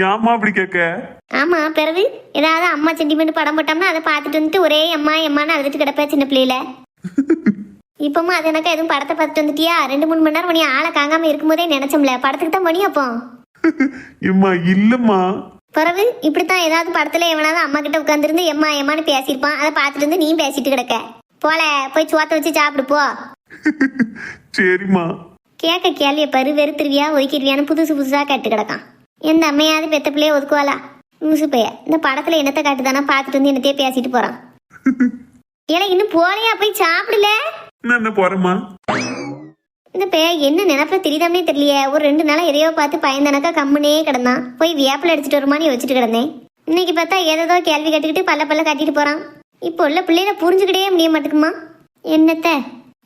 ஏம்மா அப்படி கேட்க? ஆமா, பிறகு ஏதாவது அம்மா சென்டிமெண்ட் படம் போட்டோம்னா அதை பார்த்துட்டு வந்துட்டு ஒரே அம்மா எம்மான்னு அழுதுட்டு கிடப்ப சின்ன பிள்ளையில. இப்பவும் அது எனக்கு எதுவும் படத்தை பார்த்துட்டு வந்துட்டியா? 2-3 மணி நேரம் மணி ஆளை காங்காம இருக்கும்போதே நினைச்சோம்ல படத்துக்கு தான் மணி. அப்போ இல்லம்மா. பிறகு இப்படித்தான் ஏதாவது படத்துல எவனாவது அம்மா கிட்ட உட்காந்துருந்து எம்மா எம்மான்னு பேசியிருப்பான். அதை பார்த்துட்டு இருந்து நீ பேசிட்டு கிடக்க. போல போய் சோத்த வச்சு சாப்பிடு போ. சரிம்மா. கேட்க கேள்விய பரு வெறுத்துருவியா ஒதுக்கிடுவியான்னு புதுசா கேட்டு கிடக்கான். எந்த அம்மையாவது பெத்த பிள்ளைய ஒதுக்குவாளா? முசு பைய இந்த படத்துல என்னத்தை காட்டுதானா பார்த்துட்டு வந்து என்னத்தையே பேசிட்டு போறான். ஏன்னா இன்னும் போலையா? போய் சாப்பிடல. என்ன போறேம்மா. இந்த பைய என்ன நினைப்ப தெரியுதாமே தெரியலையே. ஒரு 2 நாளா எதையோ பார்த்து பயந்தனக்கா கம்முனே கிடந்தான். போய் வேப்பில அடிச்சுட்டு வருமானு வச்சுட்டு கிடந்தேன். இன்னைக்கு பார்த்தா ஏதோ கேள்வி கட்டிக்கிட்டு பல்ல கட்டிட்டு போறான். இப்போ உள்ள பிள்ளைல புரிஞ்சுக்கிட்டே முடிய மாட்டேங்குமா? என்னத்த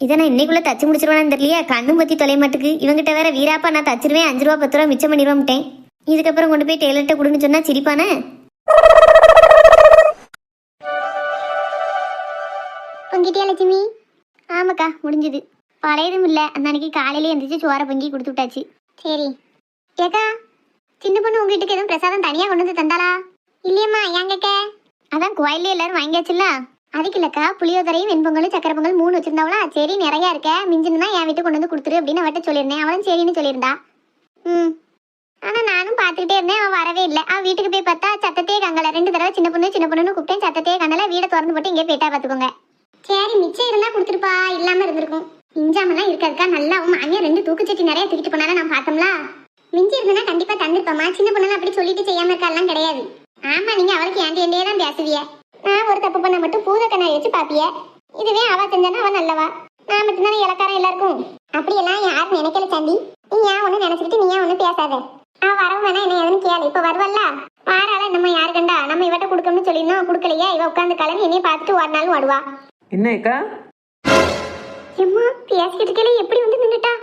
இதை நான் இன்னைக்குள்ள தச்சு முடிச்சிருவானு தெரியலையா? கண்ணும் பத்தி தொலைய மாட்டுக்கு. இவங்கிட்ட வேற வீராப்பா நான் தச்சிருவேன் 5 ரூபா 10 ரூபா மிச்சம் பண்ணிடுவான்ட்டேன். இதுக்கப்புறம் கொண்டு போய் டெய்லர்கிட்ட கொடுன்னு சொன்னா சிரிப்பானே. பொங்கிட்டியா லட்சுமி? ஆமாக்கா, முடிஞ்சது. பழையதும் இல்லை. அந்த அன்னைக்கு காலையில எந்திரிச்சு சோறை பொங்கி கொடுத்து விட்டாச்சு. சரி ஏக்கா, சின்ன பொண்ணு உங்க வீட்டுக்கு எதுவும் பிரசாதம் தனியா கொண்டு வந்து தந்தாளா? இல்லையம்மா. ஏங்கக்க? அதான் கோயிலே எல்லாரும் வாங்கியாச்சுல்ல. அதுக்கு இல்லக்கா, புளியோதரையும் வெண்பொங்கலும் சக்கரை பொங்கல் 3 வச்சிருந்தாவளா. சரி நிறையா இருக்க, மிஞ்சினா என் வீட்டுக்கு கொண்டு வந்து கொடுத்துரு அப்படின்னு அவட்ட சொல்லியிருந்தேன். அவளும் சரின்னு சொல்லியிருந்தா. ஆனா நானும் பார்த்துக்கிட்டே இருந்தேன், அவன் வரவே இல்லை. அவன் வீட்டுக்கு போய் பார்த்தா சத்தத்தையே கங்கல. 2 தடவை சின்ன பொண்ணுன்னு கூப்பிட்டேன், சத்தத்தையே கண்டல. வீடை திறந்து போட்டு இங்கே போயிட்டா பார்த்துக்கோங்க. சரி மிச்சம் இருந்தா கொடுத்துருப்பா, இல்லாம இருந்திருக்கும். மிஞ்சாமலாம் இருக்காதுக்கா. நல்லா மாமியார் 2 தூக்குச்சட்டி நிறைய தூக்கிட்டு போனாலும் நான் பார்த்தோம்ல. மிஞ்சி இருந்தனா கண்டிப்பா தந்திருப்பாமா. சின்ன பொண்ணு அப்படி சொல்லிட்டு செய்யாம இருக்காலாம் கிடையாது. ஆமா, நீங்க அவளுக்கு ஏண்டே தான் பேசுவிய. நான் ஒரு தப்பு பண்ண மட்டும் பூத கண்ணாடி வச்சு பாப்பிய. இதுவே அவ செஞ்சானா அவ நல்லவா. நான் மட்டும்தானே இலக்காரம் எல்லாருக்கும். அப்படியெல்லாம் யாரும் நினைக்கல சாந்தி. நீ ஏன் ஒண்ணு நினைச்சுக்கிட்டு நீ ஏன் ஒண்ணு பேசாத. நான் வரவும் வேணா என்ன எதுன்னு கேளு. இப்ப வருவல்ல வாரால நம்ம யாரு கண்டா நம்ம இவட்ட கொடுக்கணும்னு சொல்லியிருந்தோம், கொடுக்கலையே. இவ உட்காந்து கிளம்பி என்னைய பார்த்துட்டு ஒரு நாளும் வருவா. என்ன அக்கா? எம்மா பேசிக்கிட்டு இருக்கல எப்படி வந்து நின்னுட்டா?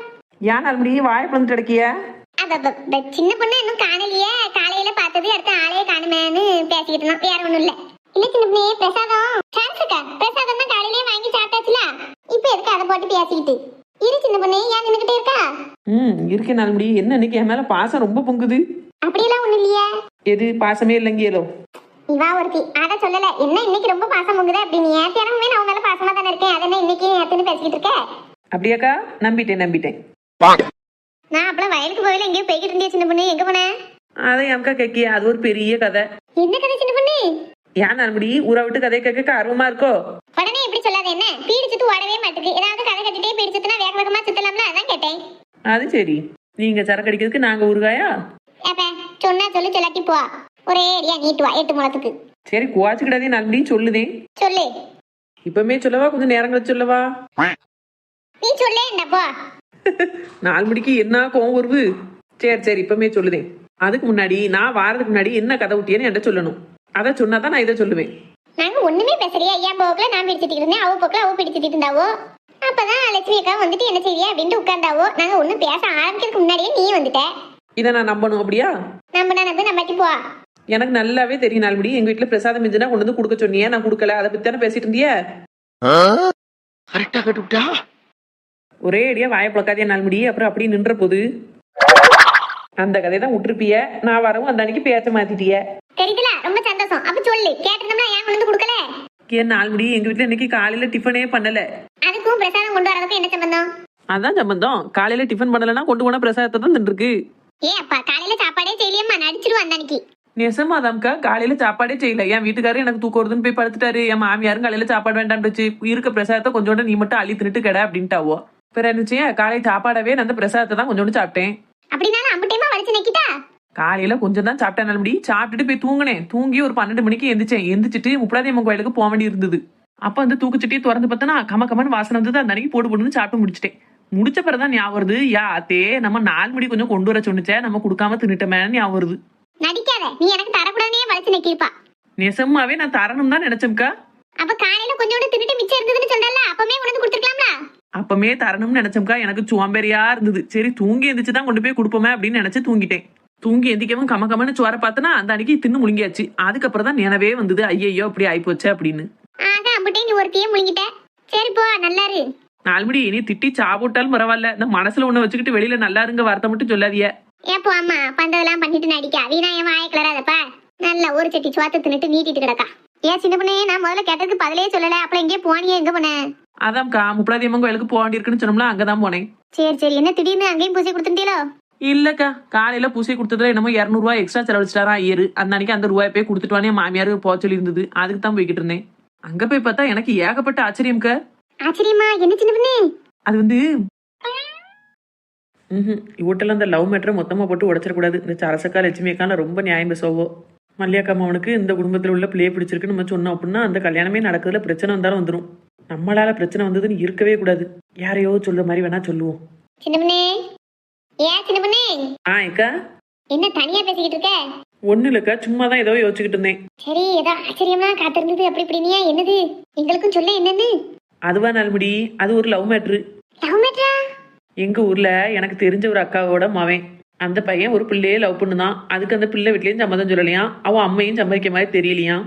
ஏன் நாள் வாயை பிளந்துட்டு அடக்கிய? சின்ன பொண்ணு இன்னும் காணலையே, காலையில பார்த்தது அடுத்த ஆளையே காணுமேன்னு பேசிக்கிட்டு இருந்தோம், வேற ஒண்ணும் இல்ல. இல்ல சின்ன பொண்ணே, பிரசாதம் சான்ஸுக்கா பிரசாதம் தான் காலையிலேயே வாங்கி சாப்பிட்டாச்சுல, இப்ப எதுக்கு அதை போட்டு பேசிக்கிட்டு இரு சின்ன பொண்ணே. ஏன் நின்னுக்கிட்டே இருக்கா? இருக்கேன் நாள் என்ன இன்னைக்கு என் மேல பாசம் ரொம்ப பொங்குது. அப்படியெல்லாம் ஒண்ணு இல்லையா? எது பாசமே இல்லைங்கியலோ? இவா ஒருத்தி அத சொல்லல. என்ன இன்னைக்கு ரொம்ப பாசம் பொங்குது அப்படின்னு? தினமுமே நான் மேல பாசமா தானே இருக்கேன், அதென்ன இன்னைக்கு நேத்துன்னு பேசிக்கிட்டு இருக்க? அப்படியாக்கா? நம்பிட்டேன். நான் அப்பலாம் வயலுக்கு போயில எங்கேயோ போய்கிட்டு இருந்தே சின்ன பொண்ணு. எங்க போன? அதை எம்கா கேக்கிய? அது ஒரு பெரிய கதை. என்ன கதை சின்ன பொண்ணு? ஏன் நாள் ஊரை விட்டு கதை கேட்க ஆர்வமா இருக்கோ? உடனே எப்படி சொல்லாத. என்ன பீடிச்சுட்டு ஓடவே மாட்டுக்கு. ஏதாவது கதை கட்டிட்டே பீடிச்சுட்டுனா வேக வேகமா சுத்தலாம்ல, அதான் கேட்டேன். அது சரி. நீங்க சரக்கு அடிக்கிறதுக்கு நாங்க ஊருகாயா? அப்ப சொன்னா சொல்லு, சொல்லாட்டி போ. ஒரே ஏரியா நீட்டு வா 8 முழத்துக்கு. சரி குவாச்சுக்கிடாதே நாள் சொல்லுதேன். சொல்லு. இப்பமே சொல்லவா கொஞ்சம் நேரம் கழிச்சு சொல்லவா? நீ சொல்லே என்ன போ. 4 மணிக்கு என்ன கோவம் வருது? சரி இப்பமே சொல்லுதேன். அதுக்கு முன்னாடி நான் வாரதுக்கு முன்னாடி என்ன கதை விட்டியன்னு என்கிட்ட சொல்லணும். அதை சொன்னாதான் நான் இதை சொல்லுவேன். நாங்க ஒண்ணுமே பேசலையா. என் போக்குல நான் பிடிச்சிட்டு இருந்தேன், அவ போக்குல அவ பிடிச்சிட்டு இருந்தாவோ. அப்பதான் லட்சுமி அக்கா வந்துட்டு என்ன செய்ய அப்படின்ட்டு உட்கார்ந்தாவோ. நாங்க ஒண்ணும் பேச ஆரம்பிக்கிறதுக்கு முன்னாடியே நீ வந்துட்ட. இதை நான் நம்பணும் அப்படியா? நம்பி போ. எனக்கு நல்லாவே தெரியும் நாள் எங்க வீட்டுல பிரசாதம் மிஞ்சுனா கொண்டு வந்து கொடுக்க சொன்னியே, நான் கொடுக்கல. அதை பத்தி தானே பேசிட்டு இருந்திய. ஒரே அடியா வாய பழக்காதே நாள் அப்புறம் அப்படி நின்ற போது அந்த கதையை தான் விட்டுருப்பிய. நான் வரவும் அந்த அன்னைக்கு பேச்ச மாத்திட்டிய. தெரியுதுல, ரொம்ப சந்தோஷம். அப்ப சொல்லு, கேட்டிருந்தோம்னா ஏன் கொண்டு வந்து கொடுக்கல? ஏன் நாள் எங்க வீட்டுல இன்னைக்கு காலையில டிஃபனே பண்ணல. அதுக்கும் பிரசாதம் கொண்டு வரதுக்கும் என்ன சம்பந்தம்? அதான் சம்பந்தம். காலையில டிஃபன் பண்ணலன்னா கொண்டு போன பிரசாதத்தை தான் தின்றுருக்கு. அப்பா காலையில சாப்பாடே செய்யலையம்மா, நடிச்சிருவா அந்த அன்னைக்கு. நெசமாதாம்க்கா காலையில சாப்பாடே செய்யல. என் வீட்டுக்காரரு எனக்கு தூக்கம் வருதுன்னு போய் படுத்துட்டாரு. என் மாமியாரும் காலையில சாப்பாடு வேண்டாம் வச்சு இருக்க பிரசாதத்தை கொஞ்சோண்டு நீ மட்டும் அள்ளி தின்னுட்டு கடை அப்படின்ட்டாவோ. பிற இருந்துச்சு காலையில சாப்பாடவே நான் அந்த பிரசாதத்தை தான் கொஞ்சோண்டு சாப்பிட்டேன். அப்படினாலும் அம்புட்டேமா வலிச்சு நிக்கிட்டா? காலையில கொஞ்சம் தான் சாப்பிட்டேன் நல்லபடி. சாப்பிட்டுட்டு போய் தூங்கினேன். தூங்கி ஒரு 12 மணிக்கு எந்திரிச்சிட்டு முப்பதாதியம்மன் கோயிலுக்கு போக வேண்டி இருந்தது. அப்ப வந்து தூக்குச்சட்டியை திறந்து பார்த்தனா கமன்னு வாசனை வந்தது. அந்த அன்னைக்கு போட்டு சாப்பிட்டு முடிச்சிட்டேன். முடிச்ச பிறதான் ஞாபகம் வருது, அத்தே நம்ம 4 மணி கொஞ்சம் கொண்டு வர சொன்னிச்சே, நம்ம கொடுக்காம தின்னுட்டமே ஞாபகம் வருது. நடிக்காத, நீ எனக்கு தரக்கூடாதே வலிச்சு நிக்கிருப்பா. நெசமாவே நான் தரணும் தான் நினைச்சேன்க்கா. அப்ப காலையில கொஞ்சோண்டு தின்னுட்டு மிச்சம் இருந்ததுன்னு சொன்னல, அப்பமே உனக்கு கொடுத்துருக்கலாம்ல. அப்பமே தரணும்னு நினைச்சோம்க்கா. எனக்கு சுவாம்பேரியா இருந்தது. சரி தூங்கி எந்திரிச்சுதான் கொண்டு போய் கொடுப்போமே அப்படின்னு நினைச்சு தூங்கிட்டேன். தூங்கி எந்திக்கவும் கமன்னு சோற பார்த்தனா அந்த அன்னைக்கு தின்னு முழுங்கியாச்சு. அதுக்கப்புறம் தான் நினைவே வந்தது, ஐயோ அப்படி ஆயிப்போச்சு அப்படின்னு. அம்புட்டே நீ ஒருத்தையே முழுங்கிட்ட. சரி போ, நல்லா இரு. 4 மணி இனி திட்டி சாப்பிட்டாலும் பரவாயில்ல. இந்த மனசுல ஒண்ணு வச்சுக்கிட்டு வெளியில நல்லா இருங்க வார்த்தை மட்டும் சொல்லாதிய. ஏப்போ அம்மா பந்ததெல்லாம் பண்ணிட்டு நடிக்கா. வீணா என் வாயை கிளறாதப்பா. நல்லா ஒரு சட்டி சுவாத்து தின்னுட்டு நீட்டிட்டு கிடக்கா. ஏன் சின்ன பொண்ணே, நான் முதல்ல கேட்டதுக்கு பதிலே சொல்லல. அப்புறம் எங்கேயே போனியே, எங்க போன? அதான்க்கா முப்பதாதியம்மன் கோயிலுக்கு போக வேண்டியிருக்குன்னு சொன்னோம்ல, அங்கதான் போனேன். சரி என்ன திடீர்னு அங்கேயும் பூசை கொடுத்துட்டீங்களோ? இல்லக்கா காலையில பூசை கொடுத்ததுல என்னமோ 200 ரூபாய் எக்ஸ்ட்ரா செலவழிச்சிட்டாரா ஐயரு. அந்த அன்னைக்கு அந்த ரூபாய் போய் கொடுத்துட்டு மாமியாரு போக சொல்லி இருந்தது. அதுக்கு தான் போய்கிட்டு இருந்தேன். அங்க போய் பார்த்தா எனக்கு ஏகப்பட்ட ஆச்சரியம்க்கா. ஆச்சரியமா? என்ன சின்ன பொண்ணு? அது வந்து இவட்டெல்லாம் அந்த லவ் மேட்டரை மொத்தமா போட்டு உடைச்சிடக்கூடாது. இந்த சரசக்கா லட்சுமி அக்கா ரொம்ப நியாயம் பேசவோ. மல்லியாக்கா அவனுக்கு இந்த குடும்பத்துல உள்ள பிள்ளைய பிடிச்சிருக்குன்னு நம்ம சொன்னோம் அப்படின்னா அந்த கல்யாணமே நடக்கிறதுல பிரச்சனை வந்தாலும் வந்துடும். நம்மளால பிரச்சனை வந்ததுன்னு இருக்கவே கூடாது. யாரையோ சொல்ற மாதிரி வேணா சொல்லுவோம். சின்ன பொண்ணே, ஏன் சின்ன பொண்ணே? அக்கா என்ன தனியா பேசிக்கிட்டு இருக்க? ஒண்ணு இல்லக்கா, சும்மா தான் ஏதோ யோசிச்சுக்கிட்டு இருந்தேன். சரி, ஏதோ ஆச்சரியமா காத்திருந்தது அப்படி இப்படினியா? என்னது? எங்களுக்கும் சொல்ல. என்னன்னு? அதுவா நாள்முடி, அது ஒரு லவ் மேட்ரு. லவ் மேட்ரா? எங்க ஊர்ல எனக்கு தெரிஞ்ச ஒரு அக்காவோட மவன். அந்த பையன் ஒரு பிள்ளையே லவ் பண்ணுதான். அதுக்கு அந்த பிள்ளை வீட்லயும் சம்மதம் சொல்லலையாம். அவன் அம்மையும் சம்மதிக்க மாதிரி தெரியலையாம்.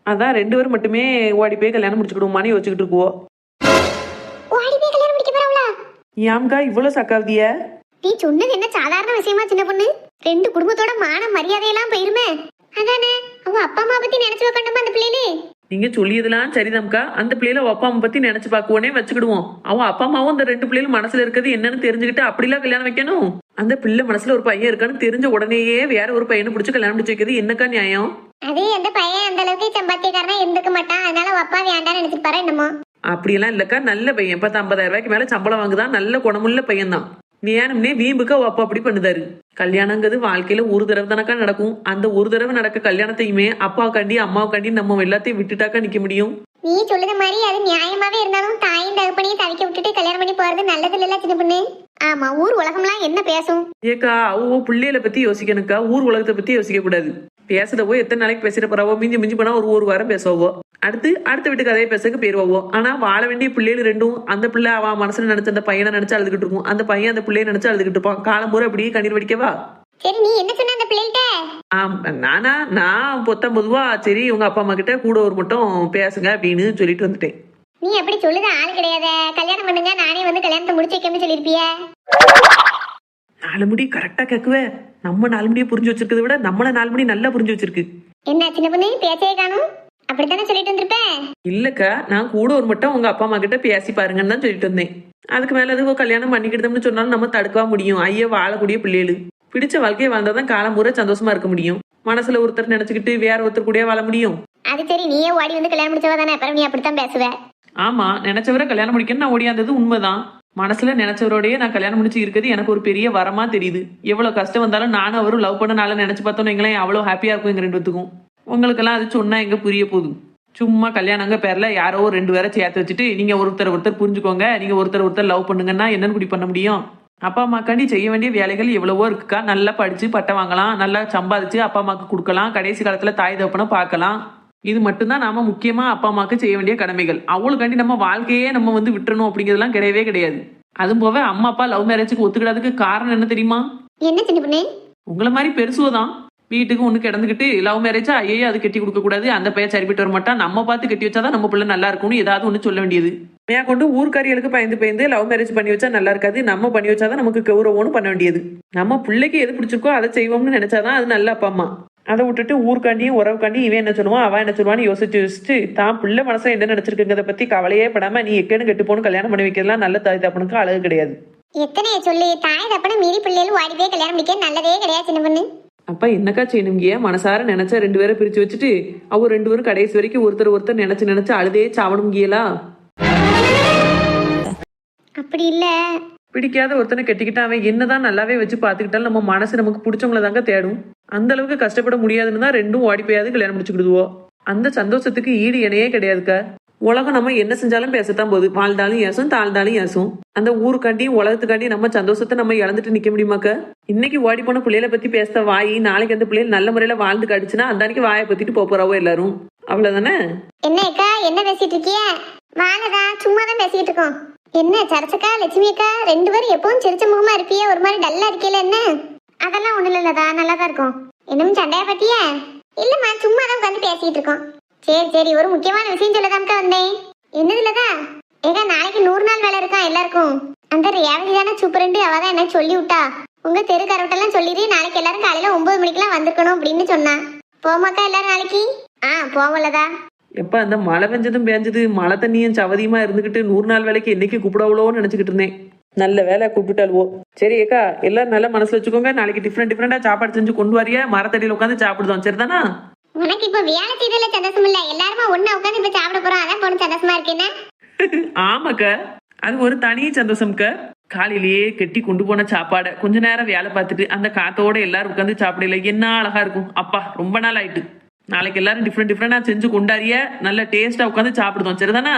அதான் 2 பேரும் மட்டுமே ஓடி போய் கல்யாணம் முடிச்சுக்கிடுவோமான்னு யோசிச்சுக்கிட்டு இருக்குவோம். ஏம்கா இவ்வளவு சக்காவதிய? நீ சொன்னது என்ன சாதாரண விஷயமா சின்ன பொண்ணு? 2 குடும்பத்தோட மான மரியாதையெல்லாம் போயிருமே. அதானே அவ அப்பா அம்மா பத்தி நினைச்சு வைக்கணுமா அந்த பிள்ளையிலே? நீங்க சொல்லியதெல்லாம் சரிதாம்க்கா. அந்த பிள்ளைல அப்பா அம்மா பத்தி நினைச்சு பாக்குவோனே வச்சுக்கிடுவோம். அவன் அப்பா அம்மாவும் அந்த 2 பிள்ளைகளும் மனசுல இருக்கிறது என்னன்னு தெரிஞ்சுக்கிட்டு அப்படிலாம் கல்யாணம் வைக்கணும். அந்த பிள்ளை மனசுல ஒரு பையன் இருக்கான்னு தெரிஞ்ச உடனேயே வேற ஒரு பையனை பிடிச்சு கல்யாணம் முடிச்சு வைக்கிறது என்னக்கா நியாயம்? அதே அந்த பையன் அந்த அளவுக்கு சம்பாத்தியக்காரனா இருந்துக்க மாட்டான். அதனால அப்பா வேண்டாம்னு நினைச்சிட்டு பாரு என்னமோ. அப்படியெல்லாம் இல்லக்கா, நல்ல பையன். 50,000 ரூபாய்க்கு மேல சம்பளம் வாங்குதான். நல்ல குணமுள்ள பையன் தான். வேணும்னே வீம்புக்கு அப்பா அப்படி பண்ணுதாரு. கல்யாணங்கிறது வாழ்க்கையில ஒரு தடவை தானக்கா நடக்கும். அந்த ஒரு தடவை நடக்க கல்யாணத்தையுமே அப்பாவுக்காண்டி அம்மாவுக்காண்டி நம்ம எல்லாத்தையும் விட்டுட்டாக்கா நிக்க முடியும்? நீ சொல்லுத மாதிரி அது நியாயமாவே இருந்தாலும் தாயும் தகப்பனையும் தவிக்க விட்டுட்டு கல்யாணம் பண்ணி போறது நல்லது இல்ல சின்ன பொண்ணு. ஆமா, ஊர் உலகம்லாம் என்ன பேசும்? ஏக்கா அவ பிள்ளைகளை பத்தி யோசிக்கணுக்கா, ஊர் உலகத்தை பத்தி யோசிக்க கூடாது. பேசுறவோ எத்தனை நாளைக்கு பேசிட போறாவோ, மிஞ்சி மிஞ்சி போனா ஒரு வாரம் பேசுவோ, அடுத்த வீட்டு கதையை பேசக்கு போயிருவாவோ. ஆனா வாழ வேண்டிய பிள்ளைகள் ரெண்டும், அந்த பிள்ளை அவ மனசுல நினைச்ச அந்த பையனை நினைச்சு அழுதுகிட்டு இருக்கும், அந்த பையன் அந்த பிள்ளைய நினைச்சு அழுதுகிட்டு இருப்பான். காலம் பூரா அப்படியே கண்ணீர் வடிக்கவா? சரி, நீ என்ன சொன்ன அந்த பிள்ளைகிட்ட? நான் பொதுவா சரி உங்க அப்பா அம்மா கிட்ட கூட ஒரு மட்டும் பேசுங்க அப்படின்னு சொல்லிட்டு வந்துட்டேன். நீ அப்படி சொல்லுத ஆள் கிடையாத. கல்யாணம் பண்ணுங்க, நானே வந்து கல்யாணத்தை முடிச்சு வைக்கணும்னு சொல்லிருப்பிய. 4 முடி கரெக்டா கேக்குவே. நம்ம 4 முடியை புரிஞ்சு வச்சிருக்கதை விட நம்மள 4 முடி நல்லா புரிஞ்சு வச்சிருக்கு. என்ன சின்ன பொண்ணு, பேச்சே காணும்? அப்படித்தானே சொல்லிட்டு வந்திருப்பேன். இல்லக்கா, நான் கூட ஒரு மட்டும் உங்க அப்பா அம்மா கிட்ட பேசி பாருங்கன்னு தான் சொல்லிட்டு வந்தேன். அதுக்கு மேல அதுக்கு கல்யாணம் பண்ணிக்கிட்டோம்னு சொன்னாலும் நம்ம தடுக்கவா முடியும்? ஐயா, வாழக்கூடிய பிள்ளைகள் பிடிச்ச வாழ்க்கையை வாழ்ந்தாதான் காலம் பூரா சந்தோஷமா இருக்க முடியும். மனசுல ஒருத்தர் நினைச்சுக்கிட்டு வேற ஒருத்தர் கூட வாழ முடியும்? அது சரி, நீயே ஓடி வந்து கல்யாணம் முடிச்சவா தானே, அப்புறம் நீ அப்படித்தான் பேசுவ. ஆமா, நினைச்சவரை கல்யாணம் முடிக்கணும் நான் ஓடியாந்தது உண்மைதான். மனசுல நினைச்சவரோடய நான் கல்யாணம் முடிச்சு இருக்கிறது எனக்கு ஒரு பெரிய வரமா தெரியுது. எவ்வளவு கஷ்டம் வந்தாலும் நானும் அவரும் லவ் பண்ண நாள நினைச்சு பார்த்தோன்னு எங்களேன் அவ்வளவு ஹாப்பியா இருக்கும் எங்க 2 பேத்துக்கும். உங்களுக்கெல்லாம் அது சொன்னா எங்க புரிய போதும்? சும்மா கல்யாணங்க பேர்ல யாரோ 2 பேரை சேர்த்து வச்சுட்டு நீங்க ஒருத்தர் புரிஞ்சுக்கோங்க, நீங்க ஒருத்தர் லவ் பண்ணுங்கன்னா என்னன்னு குடி பண்ண முடியும்? அப்பா அம்மாக்காண்டி செய்ய வேண்டிய வேலைகள் எவ்வளவோ இருக்குக்கா. நல்லா படிச்சு பட்டம் வாங்கலாம், நல்லா சம்பாதிச்சு அப்பா அம்மாக்கு கொடுக்கலாம், கடைசி காலத்துல தாய் தகப்பனை பார்க்கலாம். இது மட்டும்தான் நாம முக்கியமா அப்பா அம்மாக்கு செய்ய வேண்டிய கடமைகள். அவளுக்காண்டி நம்ம வாழ்க்கையே நம்ம வந்து விட்டுறணும் அப்படிங்கிறதுலாம் கிடையவே கிடையாது. அதுவும் போக அம்மா அப்பா லவ் மேரேஜுக்கு ஒத்துக்கிடாதுக்கு காரணம் என்ன தெரியுமா? என்ன சின்ன பொண்ணு? உங்களை மாதிரி பெருசுவதான் வீட்டுக்கு ஒண்ணு கிடந்துக்கிட்டு லவ் மேரேஜா ஐயோ அது கட்டி கொடுக்க கூடாது, அந்த பையன் சரிப்பட்டு வர மாட்டான், நம்ம பார்த்து கட்டி வச்சாதான் நம்ம பிள்ளை நல்லா இருக்கும்னு ஏதாவது ஒண்ணு சொல்ல வேண்டியது. மேற்கொண்டு கொண்டு ஊர்க்காரிகளுக்கு பயந்து லவ் மேரேஜ் பண்ணி வச்சா நல்லா இருக்காது, நம்ம பண்ணி வச்சாதான் நமக்கு கௌரவம்னு பண்ண வேண்டியது. நம்ம பிள்ளைக்கு எது பிடிச்சிருக்கோ அதை செய்வோம்னு நினைச்சாதான் அது நல்ல அப்பா அம்மா. அதை விட்டுட்டு ஊர்க்காண்டியும் உறவுக்காண்டியும் இவன் என்ன சொல்லுவான் அவன் என்ன சொல்லுவான்னு யோசிச்சு தான் பிள்ளை மனசுல என்ன நினைச்சிருக்குங்கிறத பத்தி கவலையே படாம நீ எக்கேன்னு கெட்டு போன்னு கல்யாணம் பண்ணி வைக்கிறதுலாம் நல்ல தாய் தப்பனுக்கு அழகு கிடையாது. எத்தனைய சொல்லி தாய் தப்பனை மீறி பிள்ளைகளும் ஓடி போய் கல்யாணம் பண்ணிக்க நல்லதே கிடையாது சின்ன பொண்ணு. அப்ப என்னக்கா செய்யணுங்கிய? மனசார நினைச்சா 2 பேரை பிரிச்சு வச்சுட்டு அவ 2 பேரும் கடைசி வரைக்கும் ஒருத்தர் நினைச்சு அழுதே சாவணுங்கியலா? அப்படி இல்ல, பிடிக்காத ஒருத்தனை கட்டிக்கிட்டு அவன் என்னதான் நல்லாவே வச்சு பாத்துக்கிட்டாலும் நம்ம மனசு நமக்கு பிடிச்சவங்கள தாங்க தேடும். அந்த அளவுக்கு கஷ்டப்பட முடியாதுன்னு தான் 2 ஓடி போயாவது கல்யாணம் முடிச்சுக்கிடுவோம். அந்த சந்தோஷத்துக்கு ஈடு இணையே கிடையாதுக்கா. உலகம் நம்ம என்ன செஞ்சாலும் பேசத்தான் போகுது. வாழ்ந்தாலும் ஏசும், தாழ்ந்தாலும் ஏசும். அந்த ஊருக்காண்டியும் உலகத்துக்காண்டியும் நம்ம சந்தோஷத்தை நம்ம இழந்துட்டு நிக்க முடியுமாக்கா? இன்னைக்கு ஓடி போன பிள்ளைகளை பத்தி பேச வாய், நாளைக்கு அந்த பிள்ளைகள் நல்ல முறையில வாழ்ந்து காட்டுச்சுன்னா அந்த அன்னைக்கு வாயை பத்திட்டு போறாவோ எல்லாரும். அவ்வளவுதானே? என்னக்கா என்ன பேசிட்டு இருக்கிய? வாங்கதா, சும்மா தான் பேசிட்டு இருக்கோம். என்ன சரசக்கா, லட்சுமி அக்கா 2 பேரும் எப்பவும் சிரிச்ச முகமா இருப்பிய, ஒரு மாதிரி டல்லா இருக்கல என்ன? அதெல்லாம் ஒண்ணு இல்லதா, நல்லாதான் இருக்கும். இன்னும் சண்டைய பத்திய? இல்லம்மா, சும்மா தான் உட்காந்து பேசிட்டு இருக்கோம். சரி, ஒரு முக்கியமான விஷயம் சொல்லதாம்க்கா வந்தேன். என்னதுலதா? ஏக்கா, நாளைக்கு 100 நாள் வேலை இருக்கா எல்லாருக்கும். அந்த ரேவதி தானே சூப்பரண்டு, அவதான் எனக்கு சொல்லி விட்டா. உங்க தெரு கரவட்டெல்லாம் சொல்லிடு, நாளைக்கு எல்லாரும் காலையில 9 மணிக்கெல்லாம் வந்திருக்கணும் அப்படின்னு சொன்னா. போமாக்கா எல்லாரும் நாளைக்கு? போவலதா. எப்ப அந்த மழை பெஞ்சதும் பேஞ்சது, மழை தண்ணியும் சவதியுமா இருந்துகிட்டு 100 நாள் வேலைக்கு என்னைக்கு கூப்பிடவளோன்னு நினைச்சுக்கிட்டு இருந்தேன். நல்ல வேலை கூப்பிட்டுட்டாலுவோ. சரி ஏக்கா, எல்லாரும் நல்லா மனசுல வச்சுக்கோங்க. நாளைக்கு டிஃப்ரெண்டா சாப்பாடு செஞ்சு கொண்டு வரியா? மரத்தடியில உட்காந்து சாப்பிடுதோம், சரிதானா? உனக்கு இப்ப வேலை செய்தல சந்தோஷம் இல்ல, எல்லாருமா ஒண்ணா உட்காந்து இப்ப சாப்பிட போறோம், அதான் போன சந்தோஷமா இருக்கேன்னா? ஆமாக்கா, அது ஒரு தனி சந்தோஷம்க்கா. காலையிலேயே கெட்டி கொண்டு போன சாப்பாடை கொஞ்ச நேரம் வேலை பார்த்துட்டு அந்த காத்தோட எல்லாரும் உட்காந்து சாப்பிடல என்ன அழகா இருக்கும். அப்பா, ரொம்ப நாள் ஆயிட்டு. நாளைக்கு எல்லாரும் டிஃப்ரெண்டா செஞ்சு கொண்டாடிய நல்ல டேஸ்டா உட்காந்து சாப்பிடுதோம், சரிதானா?